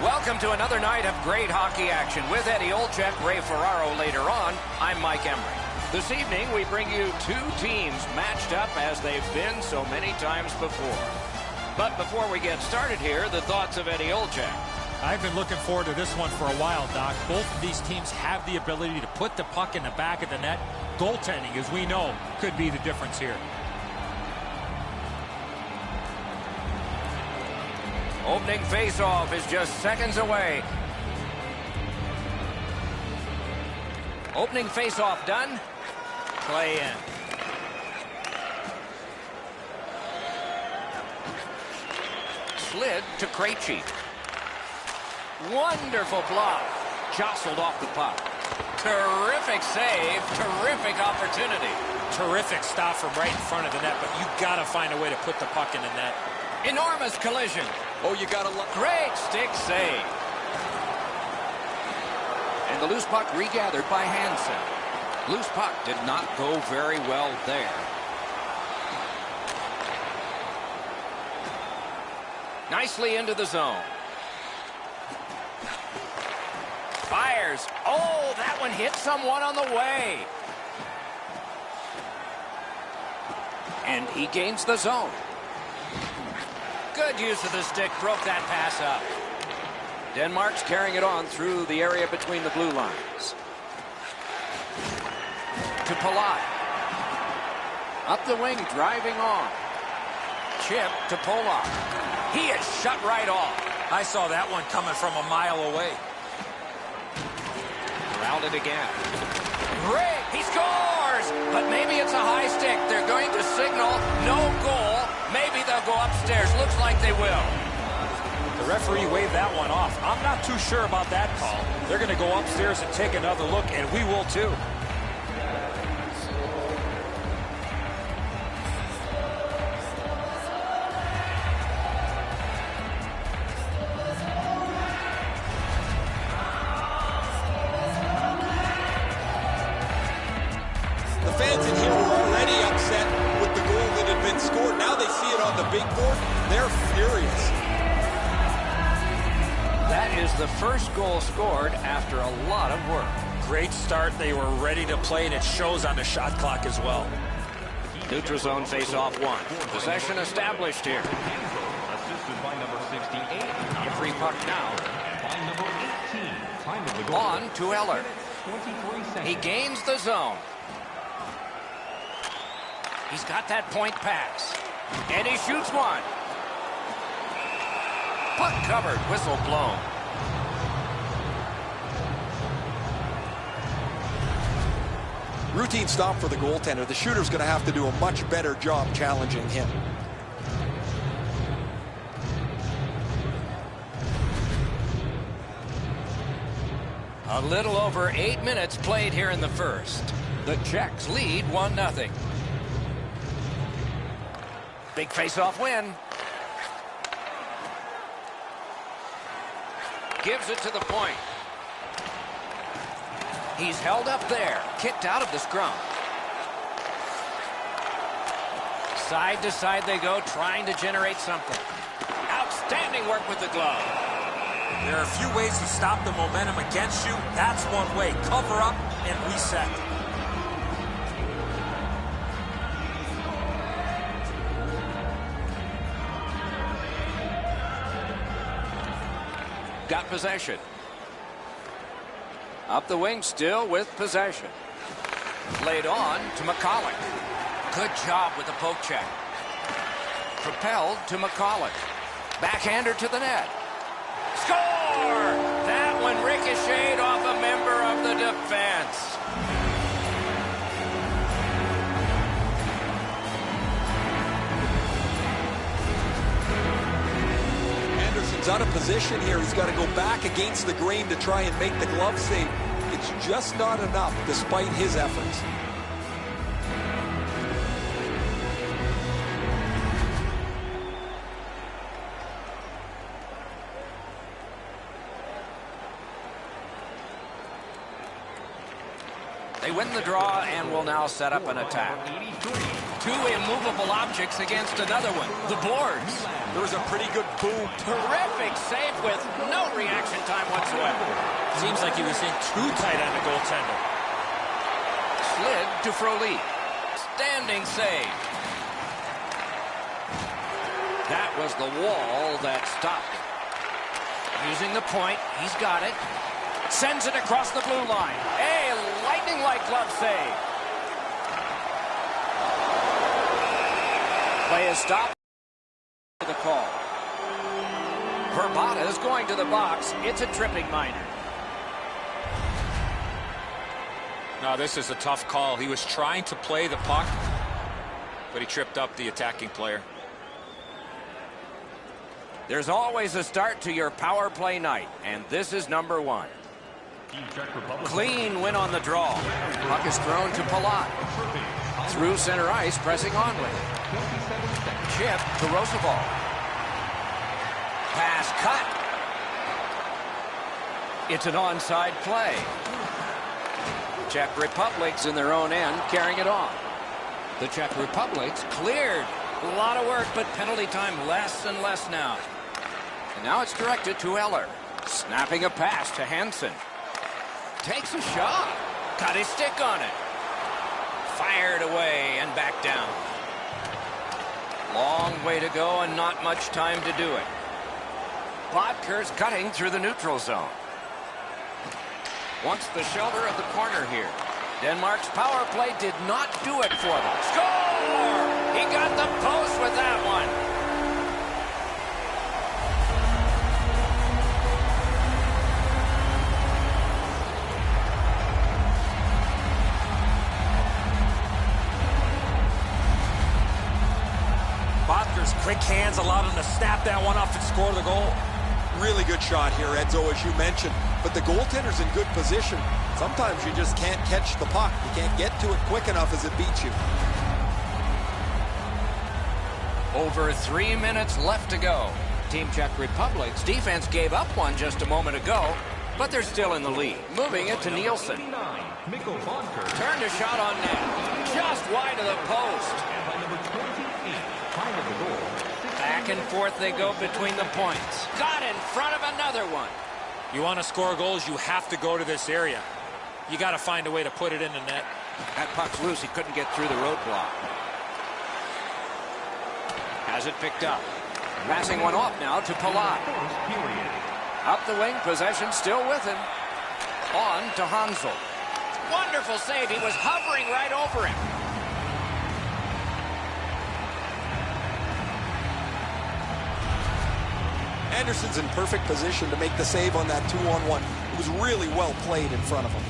Welcome to another night of great hockey action with Eddie Olczyk, Ray Ferraro later on. I'm Mike Embry. This evening we bring you two teams matched up as they've been so many times before. But before we get started here, the thoughts of Eddie Olczyk. I've been looking forward to this one for a while, Doc. Both of these teams have the ability to put the puck in the back of the net. Goaltending, as we know, could be the difference here. Opening face-off is just seconds away. Opening face-off done. Play in. Slid to Krejci. Wonderful block. Jostled off the puck. Terrific save. Terrific opportunity. Terrific stop from right in front of the net, but you got to find a way to put the puck in the net. Enormous collision. Oh, you got to look. Great stick save. And the loose puck regathered by Hansen. Loose puck did not go very well there. Nicely into the zone. Fires. Oh, that one hit someone on the way. And he gains the zone. Good use of the stick. Broke that pass up. Denmark's carrying it on through the area between the blue lines. To Palat. Up the wing, driving on. Chip to Polak. He is shut right off. I saw that one coming from a mile away. Routed again. Great, he scores! But maybe it's a high stick. They're going to signal no goal. Maybe they'll go upstairs. Looks like they will. The referee waved that one off. I'm not too sure about that call. They're going to go upstairs and take another look, and we will too. The fans in here were already upset with the goal that had been scored. Now they see it on the big board. They're furious. That is the first goal scored after a lot of work. Great start. They were ready to play, and it shows on the shot clock as well. Neutral zone face-off one. Possession established here. Assisted by number 68. A free puck now. By number 18. Time of the goal. On to Eller. 23 seconds. He gains the zone. He's got that point pass. And he shoots one. Puck covered, whistle blown. Routine stop for the goaltender. The shooter's going to have to do a much better job challenging him. A little over 8 minutes played here in the first. The Czechs lead 1-0. Big face-off win. Gives it to the point. He's held up there. Kicked out of the scrum. Side to side they go, trying to generate something. Outstanding work with the glove. There are a few ways to stop the momentum against you. That's one way. Cover up and reset. Got possession. Up the wing still with possession. Laid on to McCulloch. Good job with the poke check. Propelled to McCulloch. Backhander to the net. Score! That one ricocheted off a member of the defense. Anderson's out of position here. He's got to go back against the grain to try and make the glove save. It's just not enough despite his efforts. They win the draw and will now set up an attack. Two immovable objects against another one. The boards. There was a pretty good boom. Terrific save with no reaction time whatsoever. Seems like he was in too tight on the goaltender. Slid to Frolik. Standing save. That was the wall that stopped it. Using the point, he's got it. Sends it across the blue line. A lightning-like glove save. Play is stopped. The call. Verbata is going to the box. It's a tripping minor. No, this is a tough call. He was trying to play the puck, but he tripped up the attacking player. There's always a start to your power play night, and this is number one. Clean win on the draw. Puck is thrown to Palat. Through center ice, pressing onward. Chip to Roosevelt. Nice cut. It's an onside play. Czech Republic's in their own end, carrying it on. The Czech Republic's cleared. A lot of work, but penalty time less and less now. And now it's directed to Eller. Snapping a pass to Hansen. Takes a shot. Got his stick on it. Fired away and back down. Long way to go and not much time to do it. Bodker's cutting through the neutral zone. Wants the shelter of the corner here. Denmark's power play did not do it for them. Score! He got the post with that one. Bodker's quick hands allowed him to snap that one off and score the goal. Really good shot here, Edzo, as you mentioned. But the goaltender's in good position. Sometimes you just can't catch the puck. You can't get to it quick enough as it beats you. Over 3 minutes left to go. Team Czech Republic's defense gave up one just a moment ago, but they're still in the lead. Moving it to Nielsen. Turned a shot on net. Just wide of the post. Back and forth they go between the points. Got in front of another one. You want to score goals, you have to go to this area. You got to find a way to put it in the net. That puck's loose. He couldn't get through the roadblock. Has it picked up. Passing one off now to Palat. Up the wing, possession still with him. On to Hansel. Wonderful save. He was hovering right over him. Anderson's in perfect position to make the save on that 2-on-1. It was really well played in front of him.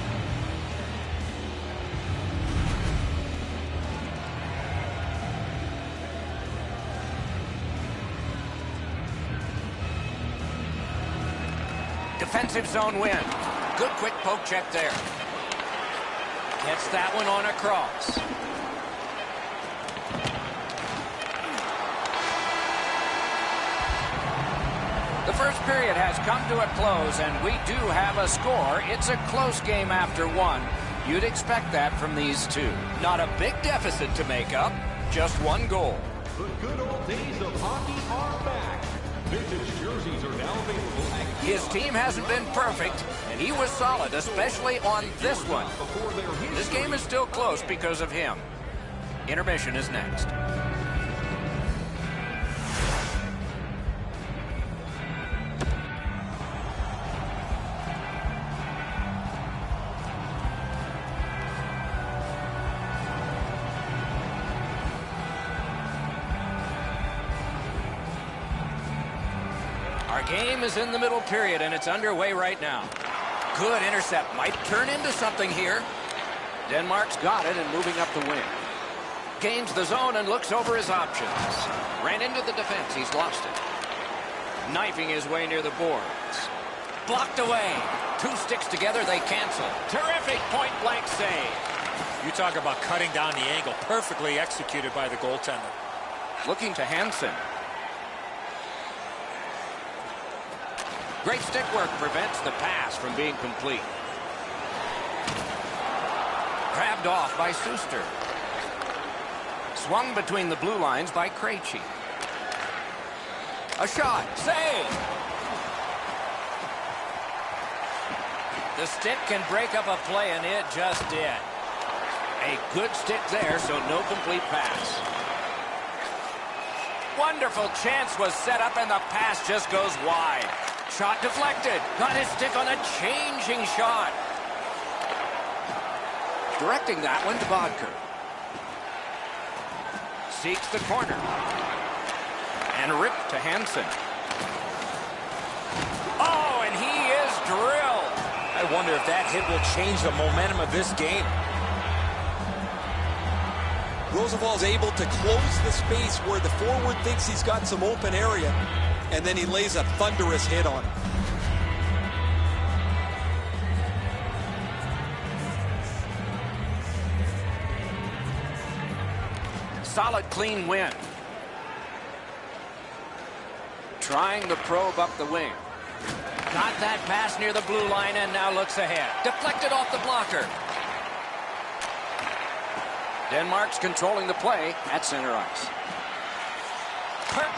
Defensive zone win. Good quick poke check there. Gets that one on across. The first period has come to a close, and we do have a score. It's a close game after one. You'd expect that from these two. Not a big deficit to make up, just one goal. The good old days of hockey are back. Vintage jerseys are now available at His team hasn't been perfect, and he was solid, especially on this one. This game is still close because of him. Intermission is next. Our game is in the middle period, and it's underway right now. Good intercept. Might turn into something here. Denmark's got it and moving up the wing. Gains the zone and looks over his options. Ran into the defense. He's lost it. Knifing his way near the boards. Blocked away. Two sticks together, they cancel. Terrific point-blank save. You talk about cutting down the angle. Perfectly executed by the goaltender. Looking to Hansen. Great stick work prevents the pass from being complete. Grabbed off by Suster. Swung between the blue lines by Krejci. A shot. Save! The stick can break up a play, and it just did. A good stick there, so no complete pass. Wonderful chance was set up, and the pass just goes wide. Shot deflected. Got his stick on a changing shot. Directing that one to Bodker. Seeks the corner. And ripped to Hansen. Oh, and he is drilled. I wonder if that hit will change the momentum of this game. Roosevelt's able to close the space where the forward thinks he's got some open area, and then he lays a thunderous hit on him. Solid, clean win. trying the probe up the wing. Got that pass near the blue line and now looks ahead. Deflected off the blocker. Denmark's controlling the play at center ice.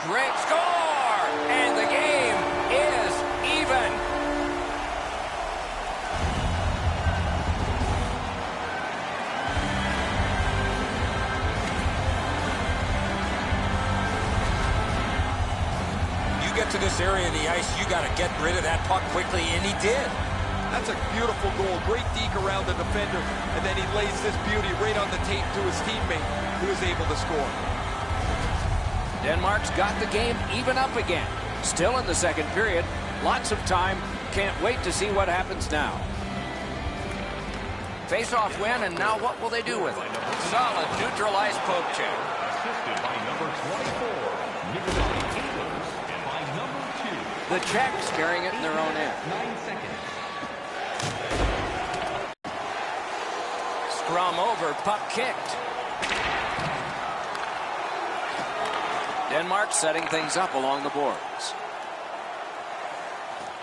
Great score! And the game is even. You get to this area of the ice, you got to get rid of that puck quickly, and he did. That's a beautiful goal. Great deke around the defender, and then he lays this beauty right on the tape to his teammate, who is able to score. Denmark's got the game even up again. Still in the second period. Lots of time. Can't wait to see what happens now. Face-off win, and now what will they do with it? Solid neutralized poke check. Assisted by number 24, Nikolai Ehlers, and by number 2. The Czechs carrying it in their own end. 9 seconds. Scrum over, puck kicked. Denmark setting things up along the boards.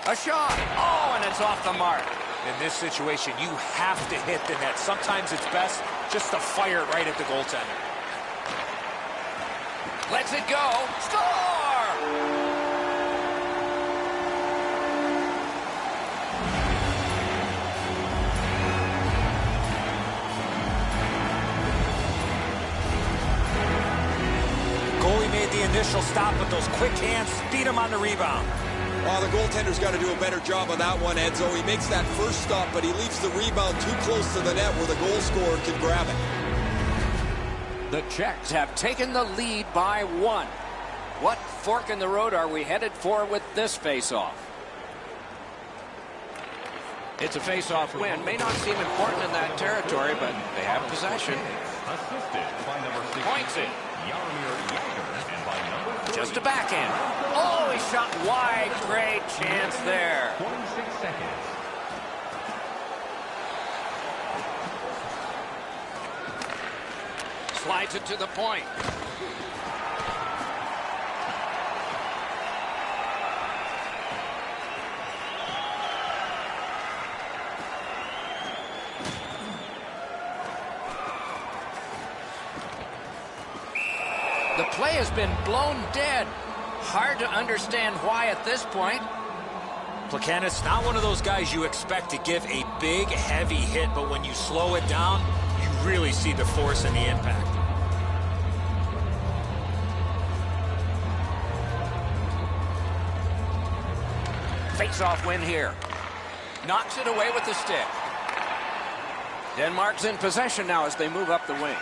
A shot. Oh, and it's off the mark. In this situation, you have to hit the net. Sometimes it's best just to fire it right at the goaltender. Lets it go. Score! Goalie made the initial stop, but those quick hands beat him on the rebound. Well, the goaltender's got to do a better job on that one, Enzo. He makes that first stop, but he leaves the rebound too close to the net where the goal scorer can grab it. The Czechs have taken the lead by 1. What fork in the road are we headed for with this face-off? It's a face-off win. May not seem important in that territory, but they have possession. Assisted by number 6. Points it. Jaromir Jagr, and by number 3. Just a backhand. Oh, he shot wide. Great chance there. 26 seconds. Slides it to the point. The play has been blown dead. Hard to understand why at this point. Plekanec, not one of those guys you expect to give a big, heavy hit, but when you slow it down, you really see the force and the impact. Face-off win here. Knocks it away with the stick. Denmark's in possession now as they move up the wing.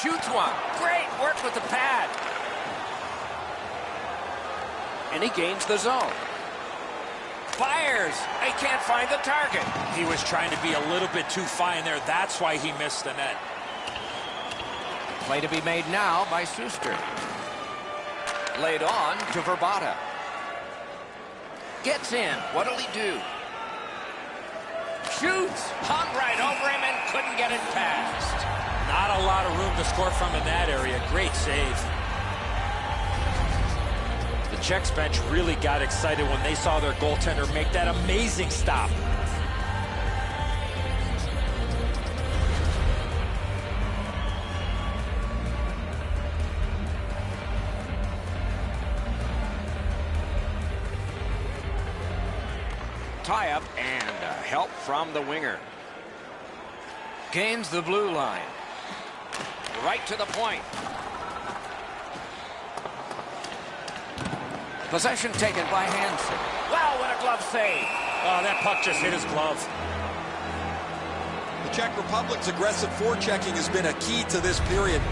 Shoots one. Great work with the pad. And he gains the zone. Fires. He can't find the target. He was trying to be a little bit too fine there. That's why he missed the net. Play to be made now by Suster. Laid on to Verbata. Gets in. What'll he do? Shoots. Hung right over him and couldn't get it past. Not a lot of room to score from in that area. Great save. The Czechs bench really got excited when they saw their goaltender make that amazing stop. Tie-up and help from the winger. Gains the blue line. Right to the point. Possession taken by Hansen. Wow, what a glove save. Oh, that puck just hit his glove. The Czech Republic's aggressive forechecking has been a key to this period.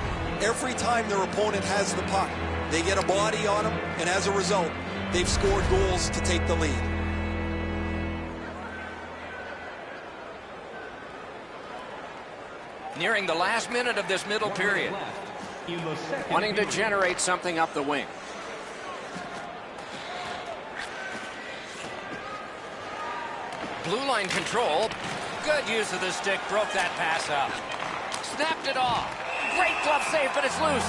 Every time their opponent has the puck, they get a body on them, and as a result, they've scored goals to take the lead. Nearing the last minute of this middle period. Wanting to generate something up the wing. Blue line control. Good use of the stick. Broke that pass up. Snapped it off. Great glove save, but it's loose.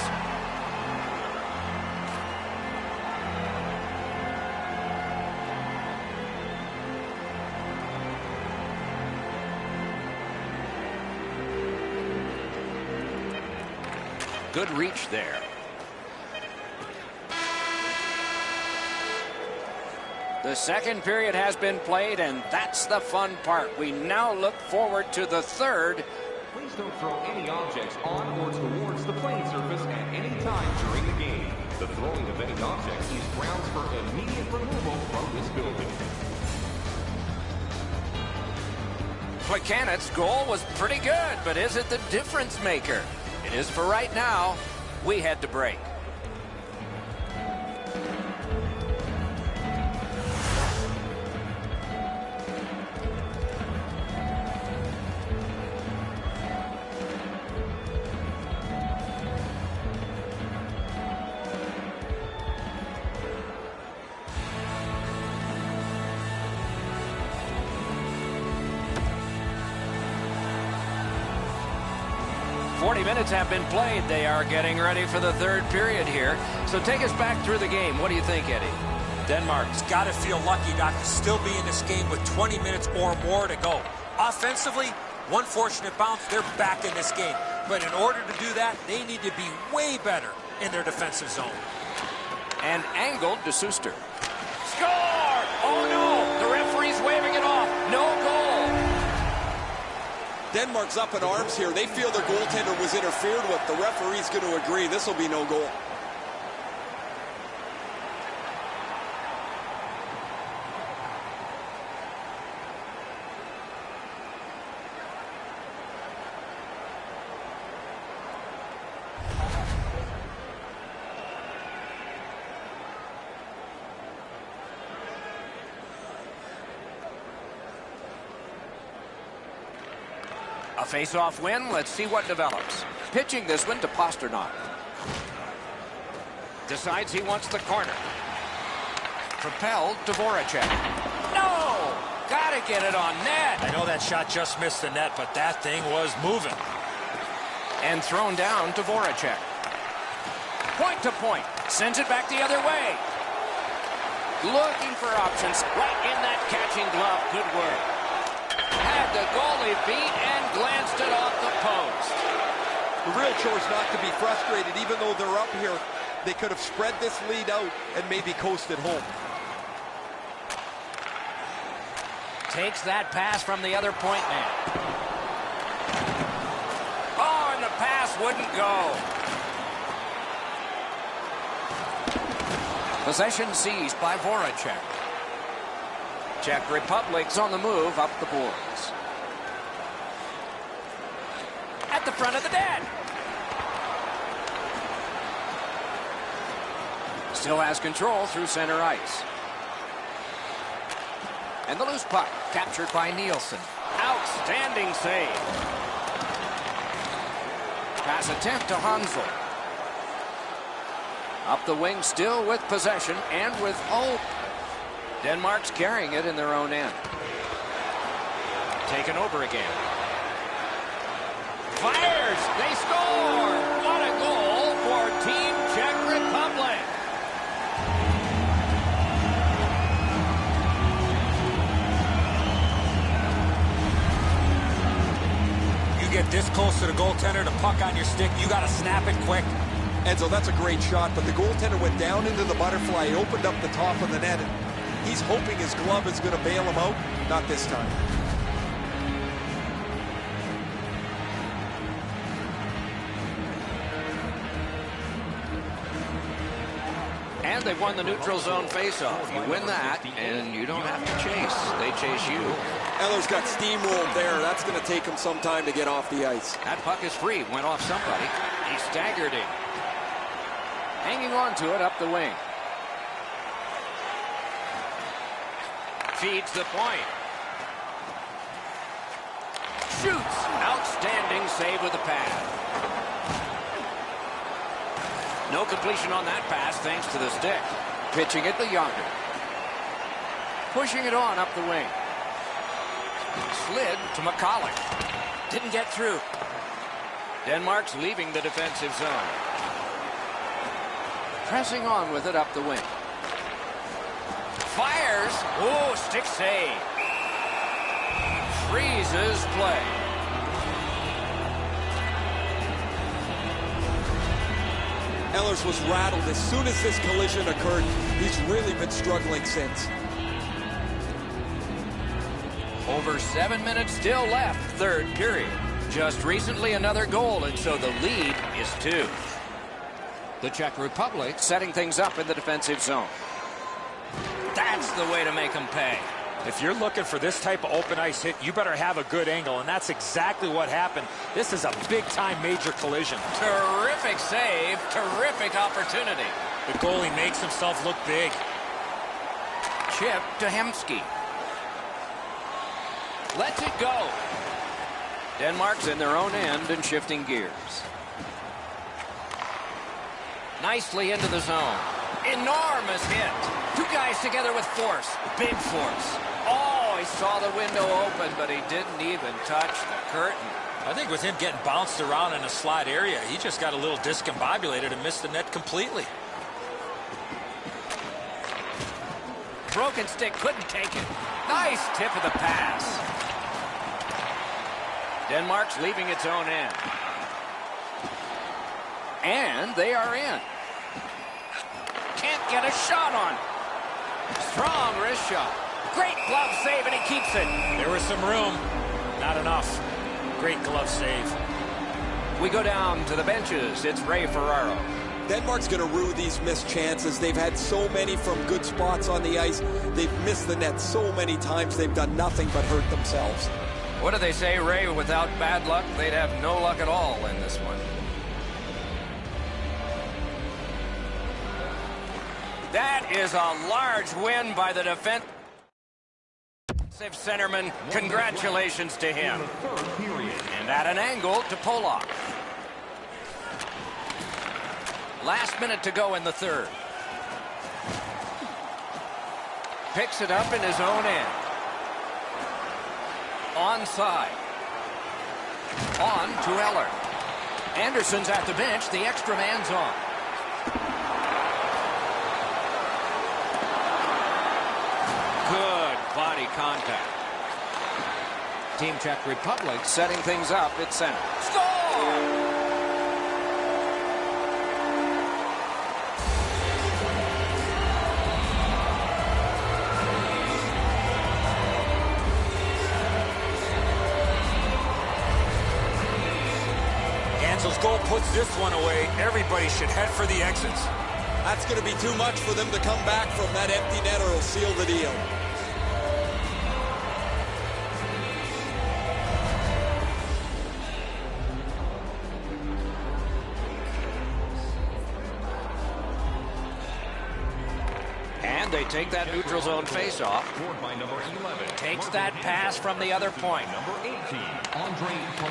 Good reach there. The second period has been played, and that's the fun part. We now look forward to the third. Please don't throw any objects on or towards the playing surface at any time during the game. The throwing of any object is grounds for immediate removal from this building. Plekanec's goal was pretty good, but is it the difference maker? It is for right now. We head to break. Minutes have been played. They are getting ready for the third period here. So take us back through the game. What do you think, Eddie? Denmark's got to feel lucky not to still be in this game with 20 minutes or more to go. Offensively, one fortunate bounce, they're back in this game. But in order to do that, they need to be way better in their defensive zone. And angled to Suster. Score! Oh, no! The referee's waving it off. No goal. Denmark's up in arms here. They feel their goaltender was interfered with. The referee's going to agree. This will be no goal. A face-off win. Let's see what develops. Pitching this one to Pasternak. Decides he wants the corner. Propelled to Voracek. No! Gotta get it on net. I know that shot just missed the net, but that thing was moving. And thrown down to Voracek. Point to point. Sends it back the other way. Looking for options. Right in that catching glove. Good work. Had the goalie beat and glanced it off the post. The real choice not to be frustrated. Even though they're up here, they could have spread this lead out and maybe coasted home. Takes that pass from the other point man. Oh, and the pass wouldn't go. Possession seized by Voracek. Czech Republic's on the move up the boards. At the front of the net. Still has control through center ice. And the loose puck captured by Nielsen. Outstanding save. Pass attempt to Hansel. Up the wing still with possession and with hope. Denmark's carrying it in their own end. Taken over again. Fires! They score! What a goal for Team Czech Republic! You get this close to the goaltender, the puck on your stick, you got to snap it quick. Enzo, that's a great shot, but the goaltender went down into the butterfly, opened up the top of the net, and he's hoping his glove is going to bail him out. Not this time. And they've won the neutral zone faceoff. You win that, and you don't have to chase. They chase you. Eller's got steamrolled there. That's going to take him some time to get off the ice. That puck is free. Went off somebody. He staggered him. Hanging on to it up the wing. Feeds the point. Shoots. Outstanding save with the pad. No completion on that pass thanks to the stick. Pitching it to Yonder. Pushing it on up the wing. Slid to McCulloch. Didn't get through. Denmark's leaving the defensive zone. Pressing on with it up the wing. Fires. Oh, stick save. Freezes play. Oilers was rattled as soon as this collision occurred. He's really been struggling since. Over 7 minutes still left, third period. Just recently another goal, and so the lead is 2. The Czech Republic setting things up in the defensive zone. That's the way to make them pay. If you're looking for this type of open ice hit, you better have a good angle, and that's exactly what happened. This is a big-time major collision. Terrific save, terrific opportunity. The goalie makes himself look big. Chip to Hemsky. Lets it go. Denmark's in their own end and shifting gears. Nicely into the zone. Enormous hit. 2 guys together with force. Big force. Oh, he saw the window open, but he didn't even touch the curtain. I think with him getting bounced around in a slot area, he just got a little discombobulated and missed the net completely. Broken stick, couldn't take it. Nice tip of the pass. Denmark's leaving its own end. And they are in. Can't get a shot on. Strong wrist shot. Great glove save, and he keeps it. There was some room. Not enough. Great glove save. We go down to the benches. It's Ray Ferraro. Denmark's going to rue these missed chances. They've had so many from good spots on the ice. They've missed the net so many times. They've done nothing but hurt themselves. What do they say, Ray? Without bad luck, they'd have no luck at all in this one. That is a large win by the defensive centerman. Congratulations to him. And at an angle to Polak. Last minute to go in the third. Picks it up in his own end. Onside. On to Eller. Anderson's at the bench. The extra man's on. Good body contact. Team Czech Republic setting things up at center. Score! Hansel's goal puts this one away. Everybody should head for the exits. That's going to be too much for them to come back from. That empty net or it'll seal the deal. And they take that neutral zone face-off. Takes that pass from the other point.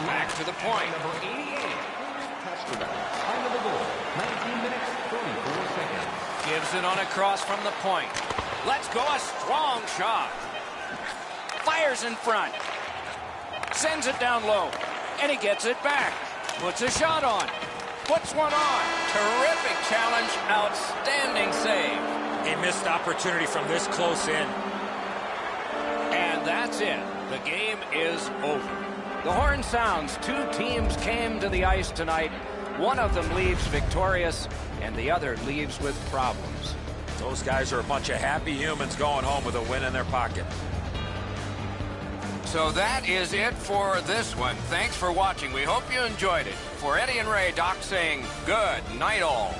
Back to the point. Gives it on a cross from the point. Let's go, a strong shot. Fires in front. Sends it down low. And he gets it back. Puts a shot on. Puts one on. Terrific challenge. Outstanding save. A missed opportunity from this close in. And that's it. The game is over. The horn sounds. 2 teams came to the ice tonight. One of them leaves victorious, and the other leaves with problems. Those guys are a bunch of happy humans going home with a win in their pocket. So that is it for this one. Thanks for watching. We hope you enjoyed it. For Eddie and Ray, Doc saying good night all.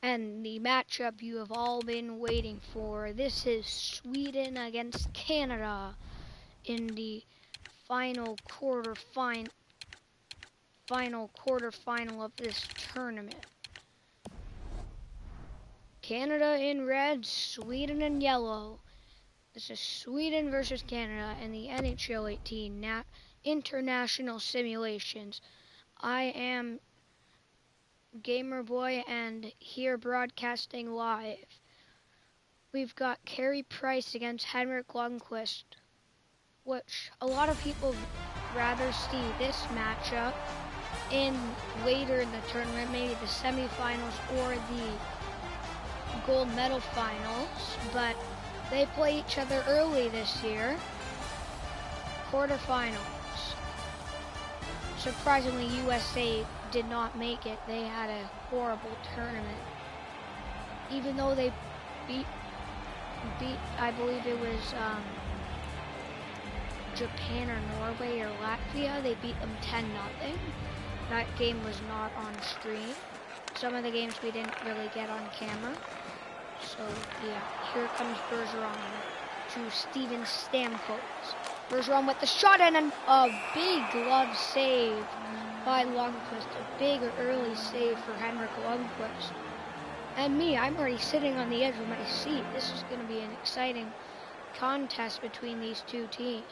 And the matchup you have all been waiting for. This is Sweden against Canada in the final quarterfinal of this tournament. Canada in red, Sweden in yellow. This is Sweden versus Canada in the NHL 18 International Simulations. I am Gamerboy and here broadcasting live. We've got Carey Price against Henrik Lundqvist, which a lot of people rather see this matchup in later in the tournament, maybe the semifinals or the gold medal finals, but they play each other early this year. Quarterfinals. Surprisingly, USA did not make it. They had a horrible tournament. Even though they beat I believe it was Japan or Norway or Latvia, they beat them 10-0. That game was not on stream. Some of the games we didn't really get on camera. So yeah, here comes Bergeron to Steven Stamkos. Bergeron with the shot and a big glove save by Lundqvist. A big early save for Henrik Lundqvist. And me, I'm already sitting on the edge of my seat. This is going to be an exciting contest between these two teams.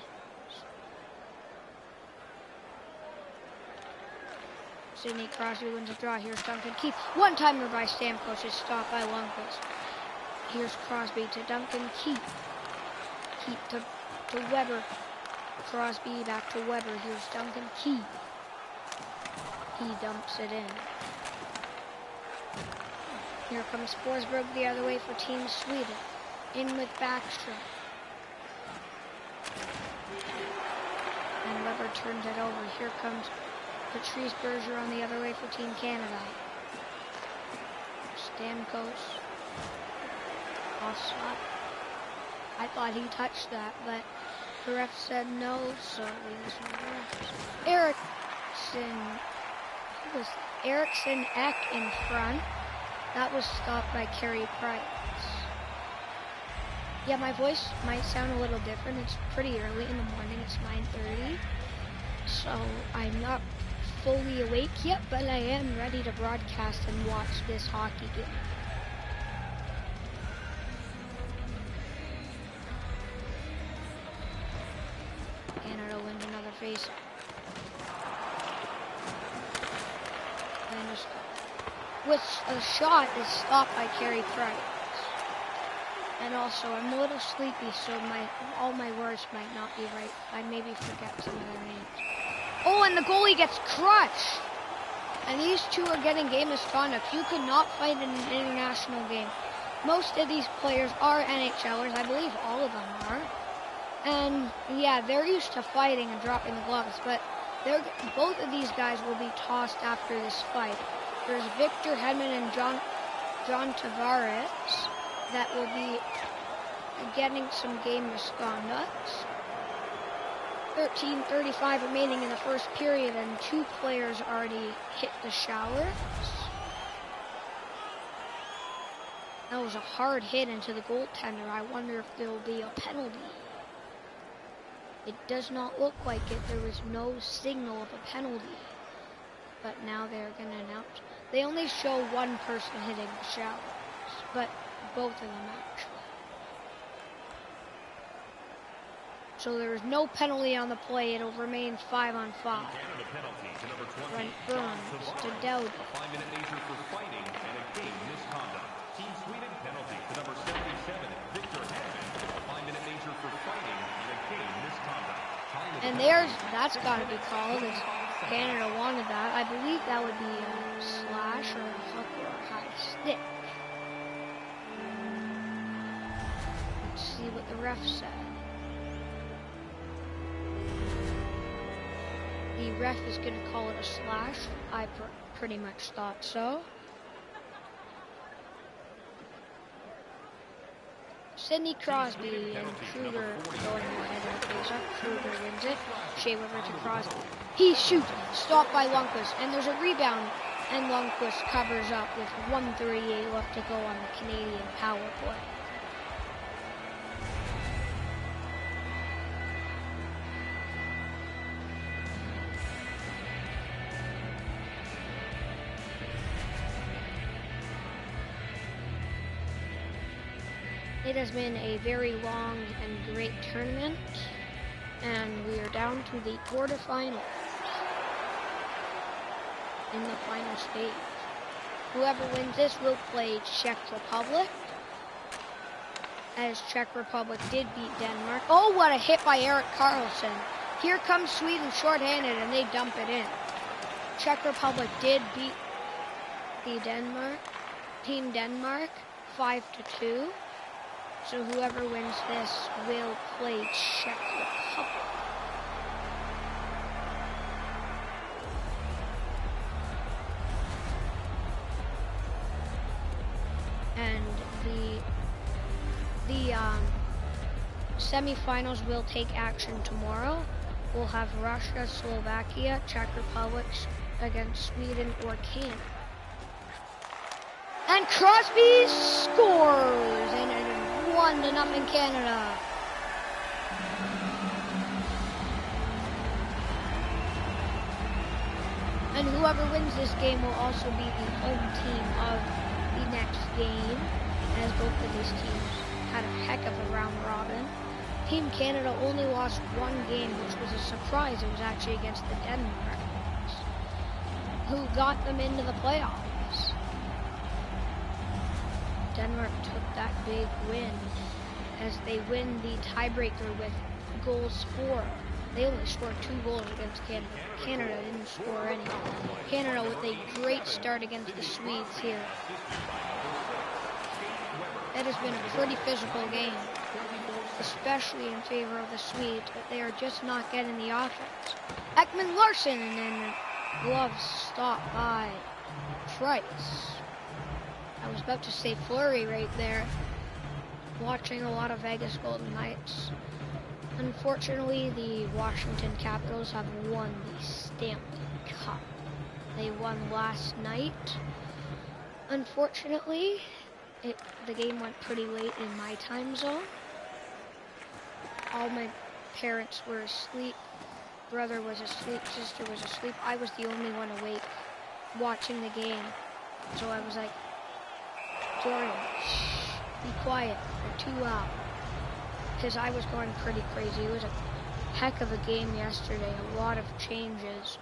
Sidney Crosby wins a draw. Here's Duncan Keith. One-timer by Stamkos is stopped by Lundqvist. Here's Crosby to Duncan Keith. Keith to Weber. Crosby back to Weber. Here's Duncan Keith. He dumps it in. Here comes Forsberg the other way for Team Sweden. In with Backstrom. And Weber turns it over. Here comes Patrice Bergeron the other way for Team Canada. Stamkos. Offside. I thought he touched that, but the ref said no, so this one Eriksson Ek in front. That was stopped by Carey Price. Yeah, my voice might sound a little different. It's pretty early in the morning. It's 9:30. So I'm not fully awake yet, but I am ready to broadcast and watch this hockey game. Canada wins another face. And which a shot is stopped by Carey Price. And also, I'm a little sleepy, so all my words might not be right. I maybe forget some of their names. Oh, and the goalie gets crushed. And these two are getting game misconduct. You could not fight in an international game. Most of these players are NHLers. I believe all of them are. And yeah, they're used to fighting and dropping the gloves, but both of these guys will be tossed after this fight. There's Victor Hedman and John Tavares that will be getting some game misconduct. 13:35 remaining in the first period, and two players already hit the showers. That was a hard hit into the goaltender. I wonder if there will be a penalty. It does not look like it. There was no signal of a penalty. But now they're going to announce. They only show one person hitting the showers, but both of them actually. So there is no penalty on the play. It'll remain 5-on-5. Brent Burns to Dowdy. A 5-minute measure for fighting and a game misconduct. Team Sweden penalty to number 77, Victor Hedman. A 5-minute measure for fighting and a game misconduct. And that's got to be called. Canada wanted that. I believe that would be a slash or a hook or a high stick. Let's see what the ref said. The ref is going to call it a slash. I pretty much thought so. Sidney Crosby and Kruger going ahead of the face-off. Kruger wins it. Shea Weber to Crosby. He shoots. Stopped by Lundqvist. And there's a rebound. And Lundqvist covers up with 1:38 left to go on the Canadian power play. It has been a very long and great tournament, and we are down to the quarterfinals in the final stage. Whoever wins this will play Czech Republic, as Czech Republic did beat Denmark. Oh, what a hit by Erik Karlsson. Here comes Sweden shorthanded, and they dump it in. Czech Republic did beat the Team Denmark 5-2. So whoever wins this will play Czech Republic. And the semifinals will take action tomorrow. We'll have Russia, Slovakia, Czech Republic against Sweden or Canada. And Crosby scores, and it is 1-0 Canada. And whoever wins this game will also be the home team of the next game, as both of these teams had a heck of a round robin. Team Canada only lost one game, which was a surprise. It was actually against the Denmark, who got them into the playoffs. Denmark took that big win as they win the tiebreaker with goals for. They only scored 2 goals against Canada. Canada didn't score any. Canada with a great start against the Swedes here. It has been a pretty physical game, especially in favor of the Swedes, but they are just not getting the offense. Ekman Larsson, and then gloves stopped by Price. I was about to say Fleury right there. Watching a lot of Vegas Golden Knights. Unfortunately, the Washington Capitals have won the Stanley Cup. They won last night. Unfortunately, the game went pretty late in my time zone. All my parents were asleep. Brother was asleep, sister was asleep. I was the only one awake watching the game. So I was like, Jordan, shh, be quiet, you're too loud. Because I was going pretty crazy. It was a heck of a game yesterday, a lot of changes.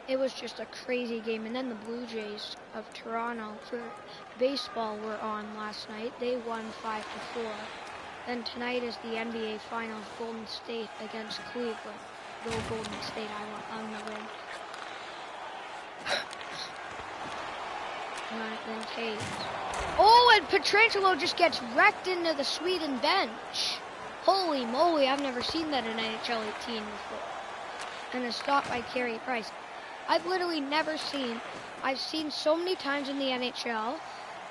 It was just a crazy game. And then the Blue Jays of Toronto for baseball were on last night. They won 5-4. Then tonight is the NBA Finals, Golden State against Cleveland. Go Golden State, I want them to win. Then Taves. Oh, and Pietrangelo just gets wrecked into the Sweden bench. Holy moly, I've never seen that in NHL 18 before. And a stop by Carey Price. I've literally never seen, I've seen so many times in the NHL,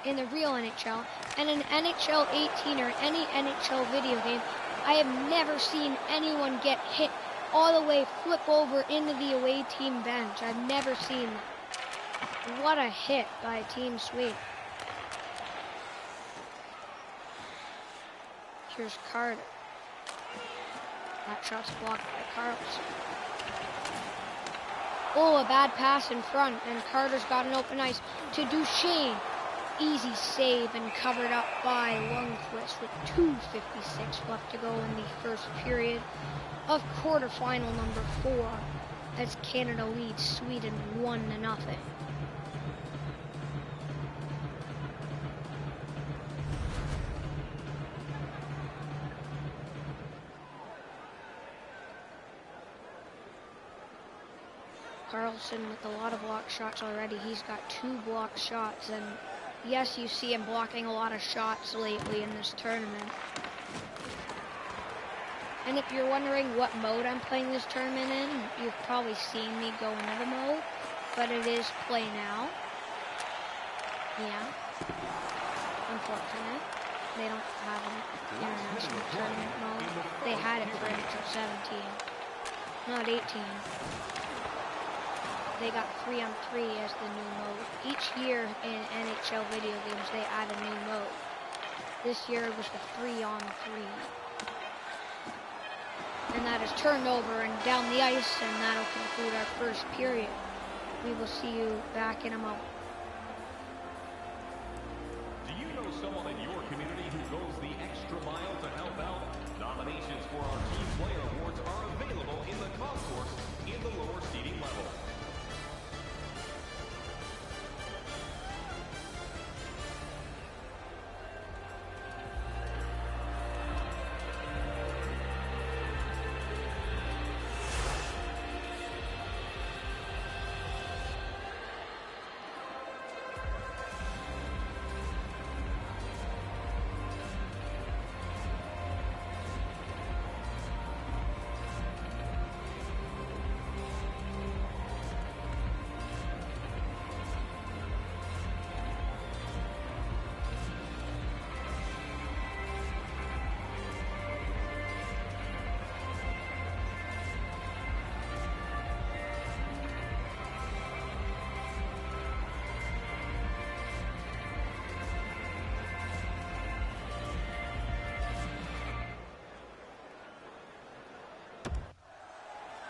in the real NHL, and in NHL 18 or any NHL video game, I have never seen anyone get hit all the way, flip over into the away team bench. I've never seen that. What a hit by Team Sweden. Here's Carter. That shot's blocked by Carlson. Oh, a bad pass in front, and Carter's got an open ice to Duchesne. Easy save and covered up by Lundqvist with 2:56 left to go in the first period of quarterfinal number 4 as Canada leads Sweden 1-0. Karlsson with a lot of block shots already. He's got 2 block shots, and yes, you see him blocking a lot of shots lately in this tournament. And if you're wondering what mode I'm playing this tournament in, you've probably seen me go into the mode, but it is play now. Yeah. Unfortunate. They don't have an international tournament mode. They had it for NHL 17. Not 18. they got 3-on-3 as the new mode. Each year in NHL video games, they add a new mode. This year it was the 3-on-3. And that is turned over and down the ice, and that'll conclude our first period. We will see you back in a moment. Do you know someone in your community who goes the extra mile to help out? Nominations for our Team Player Awards are available in the concourse in the lower seating level.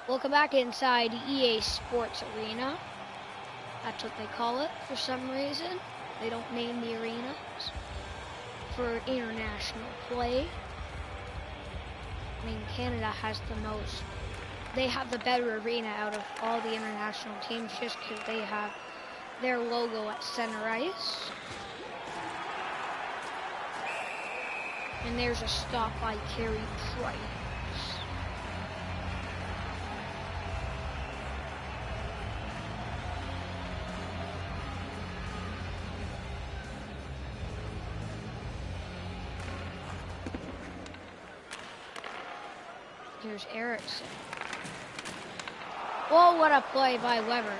Welcome back inside EA Sports Arena. That's what they call it for some reason. They don't name the arenas for international play. I mean, Canada has the most. They have the better arena out of all the international teams just because they have their logo at center ice. And there's a stop by Carey Price. Here's Erickson. Whoa, what a play by Weber.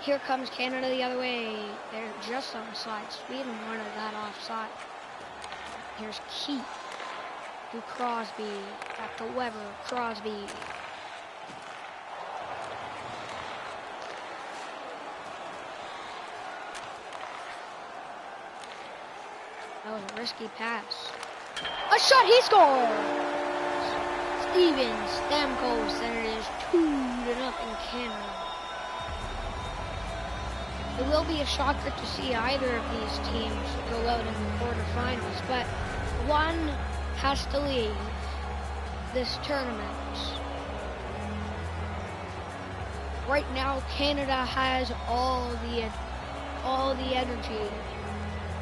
Here comes Canada the other way. They're just on side. Sweden wanted that offside. Here's Keith to Crosby. Back to Weber. Crosby. That was a risky pass. A shot, he scores! Steven Stamkos, and it is 2-0 Canada. It will be a shocker to see either of these teams go out in the quarterfinals, but one has to leave this tournament. Right now, Canada has all the energy,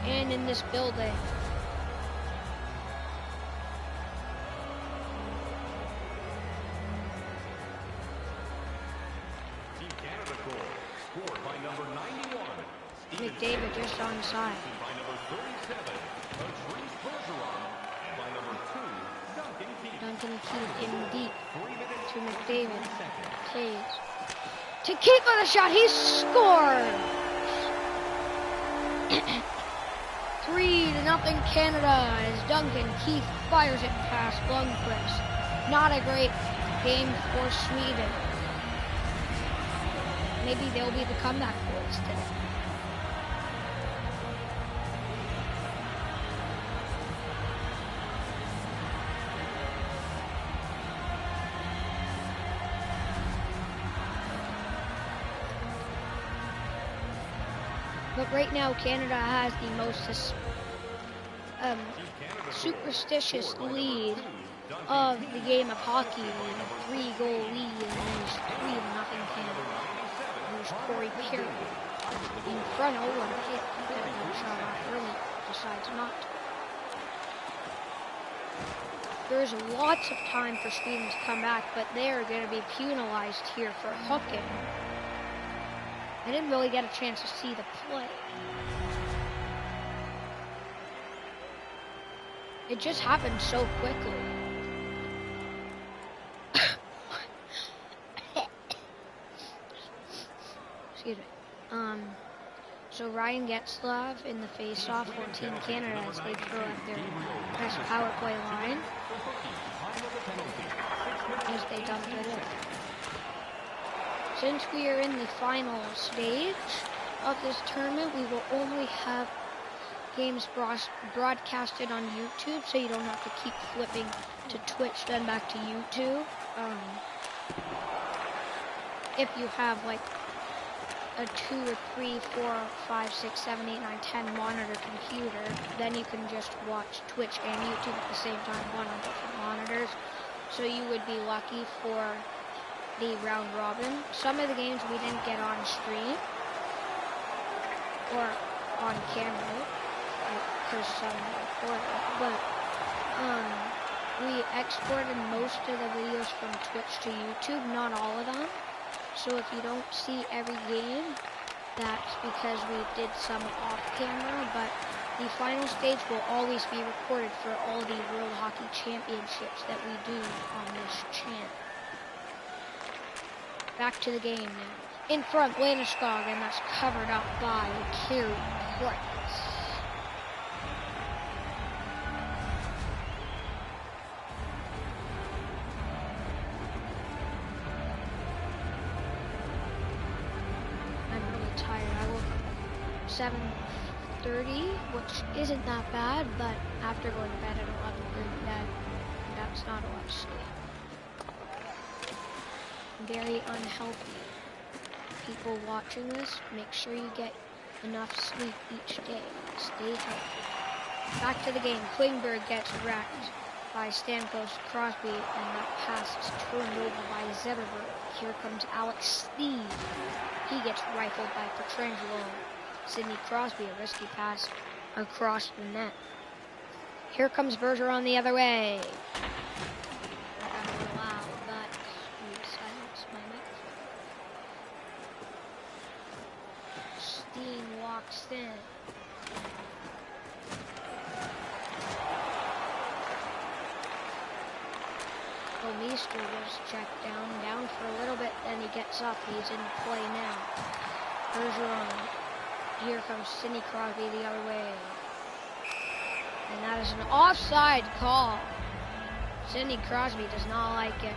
and in this building. McDavid just onside. By number 37, Patrice Bergeron. And by number 2, Duncan Keith in deep to McDavid. Taves. To Keith with a shot. He scored! 3-0 Canada as Duncan Keith fires it past Lundqvist. Not a great game for Sweden. Maybe they'll be the comeback boys today. But right now, Canada has the most superstitious lead of the game of hockey. 3-goal lead, and there's 3-0 Canada. There's Corey Perry in front. Oh, and hit. He could have been shot off early. Decides not. There's lots of time for Sweden to come back, but they are going to be penalized here for hooking. I didn't really get a chance to see the play. It just happened so quickly. Excuse me. So Ryan Getzlaf in the face-off for Team Canada as they throw up their best power play line. As they dump it in. since we are in the final stage of this tournament, we will only have games broadcasted on YouTube, so you don't have to keep flipping to Twitch, then back to YouTube. If you have like a 2 or 3, 4, 5, 6, 7, 8, 9, 10 monitor computer, then you can just watch Twitch and YouTube at the same time, one on different monitors. So you would be lucky for the round robin. Some of the games we didn't get on stream or on camera, because some recorded, but we exported most of the videos from Twitch to YouTube, not all of them. So if you don't see every game, that's because we did some off camera, but the final stage will always be recorded for all the World Hockey Championships that we do on this channel. Back to the game now. In front, Landeskog, and that's covered up by Carey Price. I'm really tired. I woke up at 7:30, which isn't that bad, but after going to bed at 11:30, that's not a lot of sleep. Very unhealthy. People watching this, make sure you get enough sleep each day. Stay healthy. Back to the game. Klingberg gets wrecked by Stamkos Crosby, and that pass is turned over by Zetterberg. Here comes Alex Steve. He gets rifled by Pietrangelo. Sidney Crosby, a risky pass across the net. Here comes Bergeron the other way. Walks in. Meister was checked down for a little bit, then he gets up. He's in play now. Bergeron. Here comes Sidney Crosby the other way. And that is an offside call. Sidney Crosby does not like it.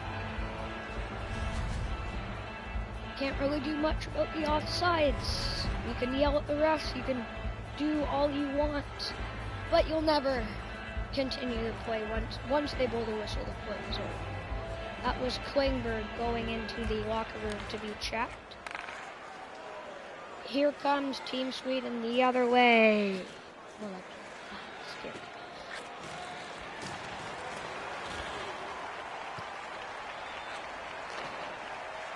Can't really do much about the offsides. You can yell at the refs, you can do all you want, but you'll never continue the play once they blow the whistle, the play is over. That was Klingberg going into the locker room to be checked. Here comes Team Sweden the other way. Well, that's scary.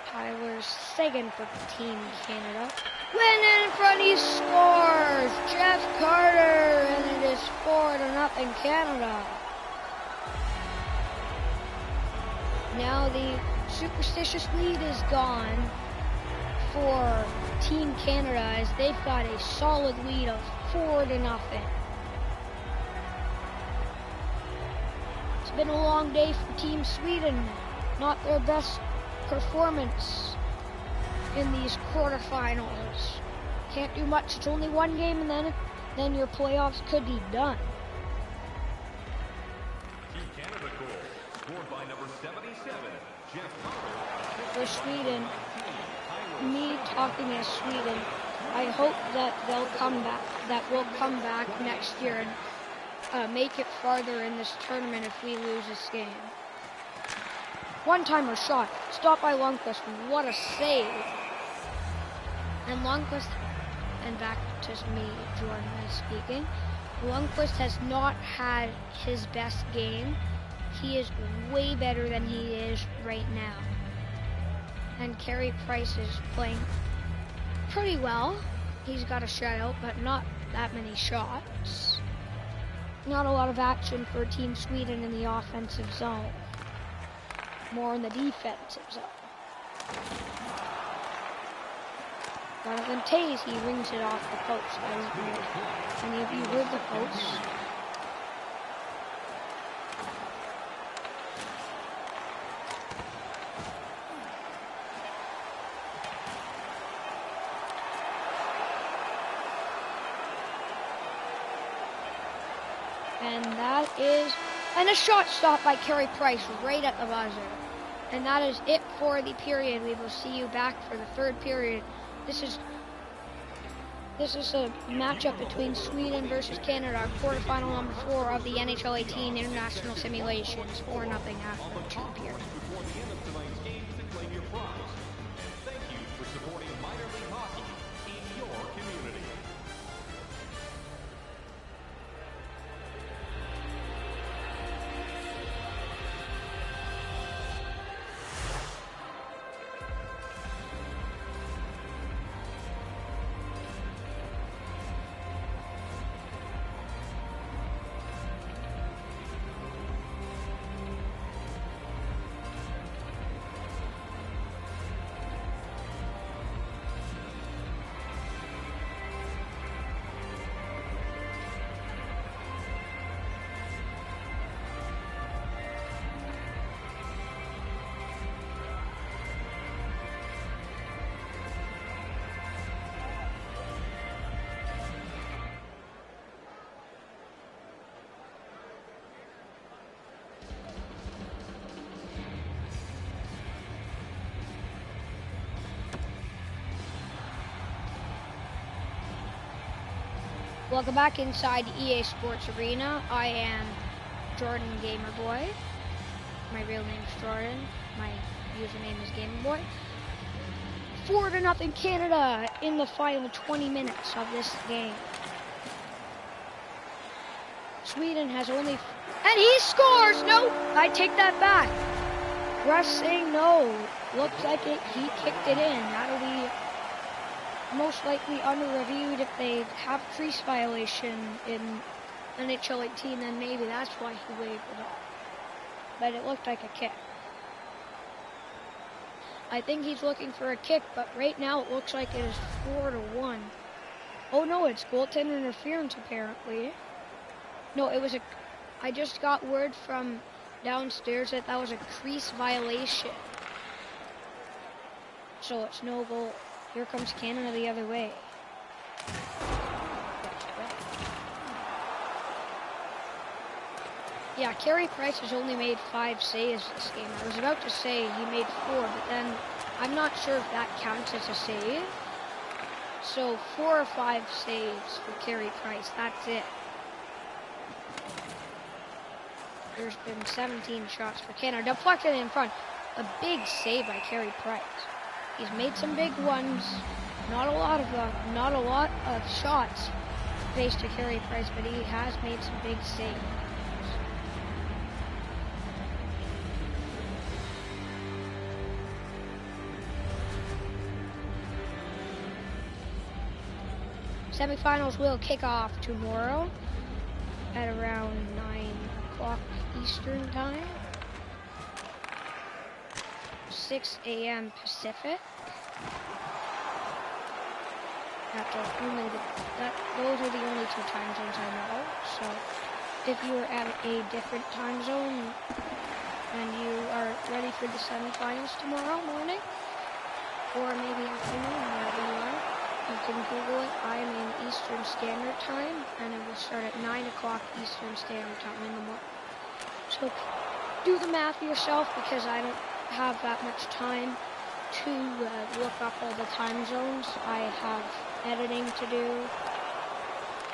Tyler Seguin for Team Canada. When in front, he scores! Jeff Carter, and it is 4-0 Canada. Now the superstitious lead is gone for Team Canada, as they've got a solid lead of 4-0. It's been a long day for Team Sweden. Not their best performance in these quarterfinals. Can't do much. It's only one game, and then your playoffs could be done. Team Canada goal scored by number 77, Jeff Carter. For Sweden, me talking as Sweden, I hope that they'll come back. That we'll come back next year and make it farther in this tournament if we lose this game. One-timer shot, stopped by Lundqvist. What a save! And Lundqvist, and back to me, Jordan is speaking. Lundqvist has not had his best game. He is way better than he is right now. And Carey Price is playing pretty well. He's got a shutout, but not that many shots. Not a lot of action for Team Sweden in the offensive zone. More in the defensive zone. Jonathan Toews, he rings it off the post. I don't know if any of you heard the post. And that is, and a shot stopped by Carey Price right at the buzzer. And that is it for the period. We will see you back for the third period. This is a matchup between Sweden versus Canada, our quarterfinal number 4 of the NHL 18 International Simulations. 4-0 after 2 periods. Before the end of tonight's game to claim your prize. Thank you for supporting minor league hockey in your community. Welcome back inside EA Sports Arena. I am Jordan Gamerboy. My real name is Jordan. My username is Gamerboy. 4-0 Canada in the final 20 minutes of this game. Sweden has only... And he scores! No! I take that back. Refs say no. Looks like he kicked it in. That'll be most likely under-reviewed if they have crease violation in NHL 18, then maybe that's why he waved it off. But it looked like a kick. I think he's looking for a kick, but right now it looks like it is 4-1. Oh no, it's goaltender interference apparently. No, it was a... I just got word from downstairs that was a crease violation. So it's no goal. Here comes Canada the other way. Yeah, Carey Price has only made 5 saves this game. I was about to say he made 4, but then I'm not sure if that counts as a save. So 4 or 5 saves for Carey Price. That's it. There's been 17 shots for Canada. Deflected in front. A big save by Carey Price. He's made some big ones. Not a lot of shots faced to Carey Price, but he has made some big saves. Semifinals will kick off tomorrow at around 9 o'clock Eastern time. 6 a.m. Pacific. Those are the only 2 time zones I know. So if you are at a different time zone and you are ready for the semifinals tomorrow morning, or maybe afternoon, wherever you are, you can Google it. I am in Eastern Standard Time, and it will start at 9 o'clock Eastern Standard Time in the morning. So do the math yourself, because I don't have that much time to look up all the time zones. I have editing to do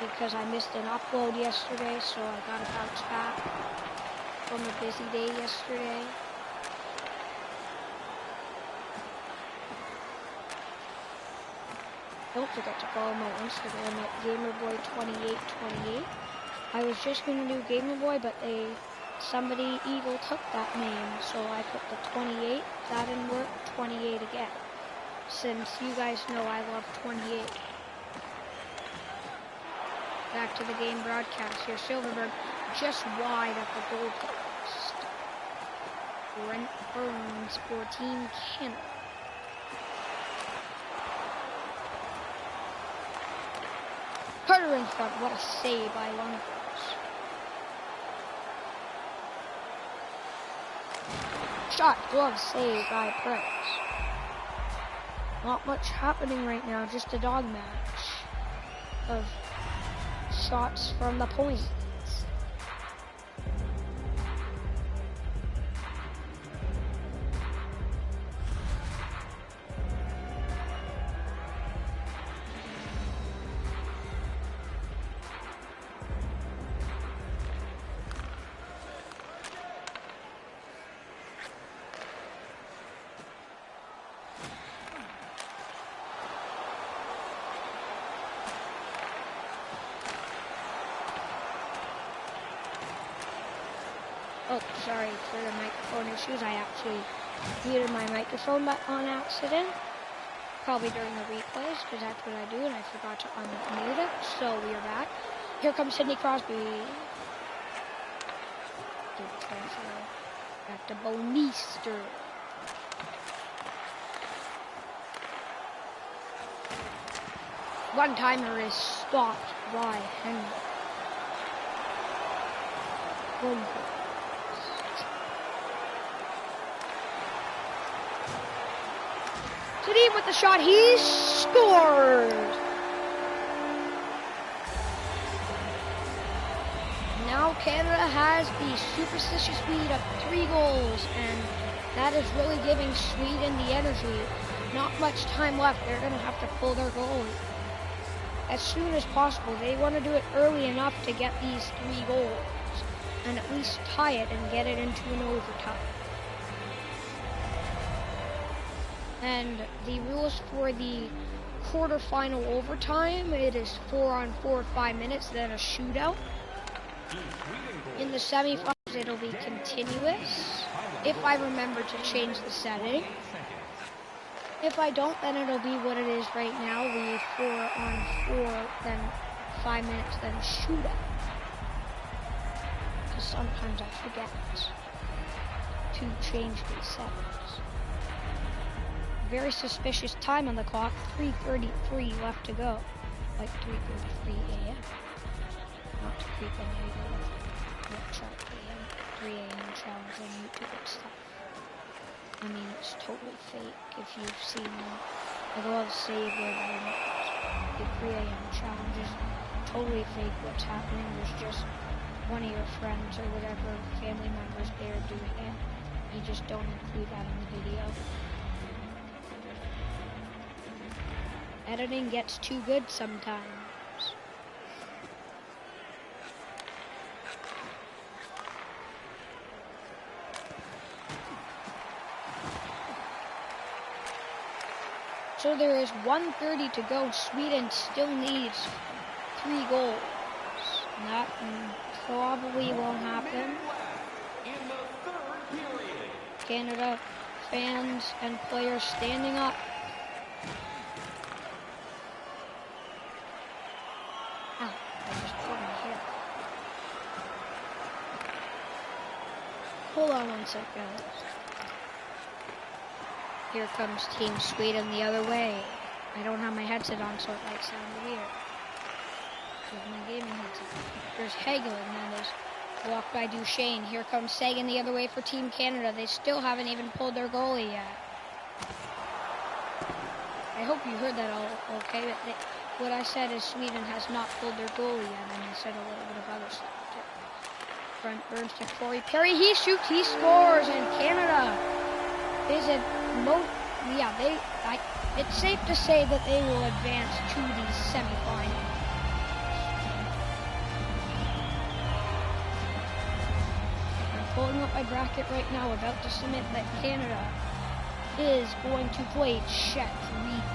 because I missed an upload yesterday, so I gotta bounce back from a busy day yesterday. Don't forget to follow my Instagram at Gamerboy2828. I was just gonna do Gamerboy, but somebody evil took that name, so I put the 28. That didn't work. 28 again. Since you guys know I love 28. Back to the game broadcast here. Silverberg just wide of the goal post. Brent Burns for Team Canada. Carter in front. What a save by Lundqvist. Shot, glove save by Price. Not much happening right now, just a dog match of shots from the point. Oh, sorry for the microphone issues. I actually muted my microphone on accident. Probably during the replays, because that's what I do, and I forgot to unmute it. So we are back. Here comes Sidney Crosby. Good transfer. Back to Bonister. One-timer is stopped by Henry. Sidney with the shot, he scores! Now Canada has the superstitious lead of 3 goals, and that is really giving Sweden the energy. Not much time left, they're gonna have to pull their goal as soon as possible. They want to do it early enough to get these 3 goals and at least tie it and get it into an overtime. And the rules for the quarterfinal overtime, it is 4-on-4, 5 minutes, then a shootout. In the semifinals, it'll be continuous, if I remember to change the setting. If I don't, then it'll be what it is right now, the 4-on-4, then 5 minutes, then shootout. Because sometimes I forget to change these settings. Very suspicious time on the clock, 3:33 left to go. Like 3:33 a.m. Not to creep in here with 3 a.m. challenge on YouTube and stuff. I mean, it's totally fake if you've seen them. Like, I'll save their elements. The 3 a.m. challenge is totally fake what's happening. There's just one of your friends or whatever, family members there doing it. You just don't include that in the video. Editing gets too good sometimes. So there is 1:30 to go. Sweden still needs 3 goals. That probably won't happen. Canada fans and players standing up. Ow, I just pulled my hair. Hold on one sec, guys. Here comes Team Sweden the other way. I don't have my headset on, so it might sound weird. Here's my gaming headset. There's Hagel, and then there's blocked by Duchesne. Here comes Sagan the other way for Team Canada. They still haven't even pulled their goalie yet. I hope you heard that all okay. But what I said is Sweden has not pulled their goalie yet, and I said a little bit of other stuff too. Brent Burns to Corey Perry. He shoots, he scores, and Canada is it. It's safe to say that they will advance to the semifinals. I'm pulling up my bracket right now, about to submit that Canada is going to play Czech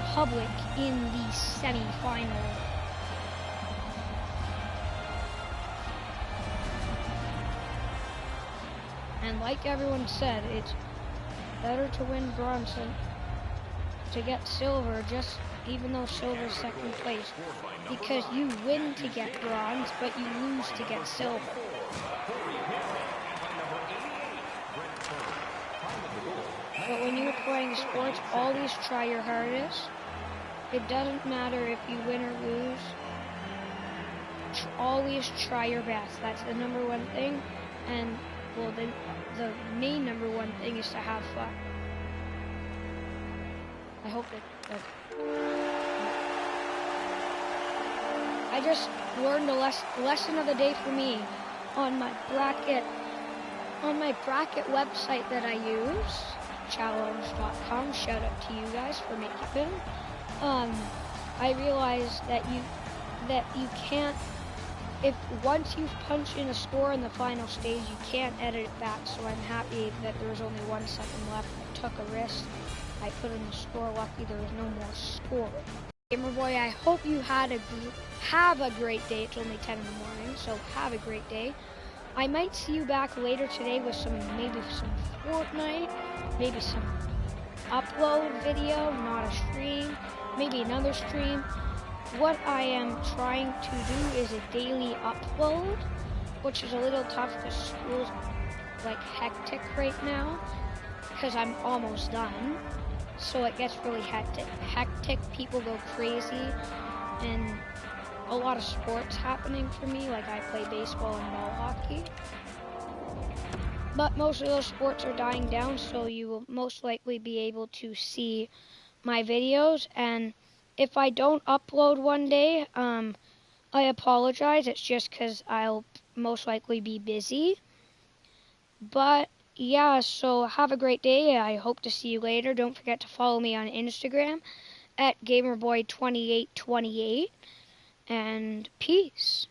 Republic in the semifinal. And like everyone said, it's better to win bronze than to get silver, just even though silver is second place, because you win to get bronze, but you lose to get silver. But when you're playing sports, always try your hardest. It doesn't matter if you win or lose. Always try your best. That's the number one thing. And well, the main number one thing is to have fun. I hope that I just learned a lesson of the day for me on my bracket website that I use, challenge.com. Shout out to you guys for making it. I realized that you can't, if once you've punched in a score in the final stage, you can't edit it back. So I'm happy that there was only 1 second left. I took a risk. I put in the score. Lucky there was no more score. Gamer boy, I hope you have a great day. It's only 10 in the morning, so have a great day. I might see you back later today with maybe some Fortnite, maybe some upload video, not a stream, maybe another stream. What I am trying to do is a daily upload, which is a little tough because school's like hectic right now because I'm almost done. So it gets really hectic. People go crazy, and a lot of sports happening for me. Like I play baseball and ball hockey. But most of those sports are dying down, so you will most likely be able to see my videos. And if I don't upload one day, I apologize. It's just because I'll most likely be busy. But yeah, so have a great day. I hope to see you later. Don't forget to follow me on Instagram at GamerBoy2828. And peace.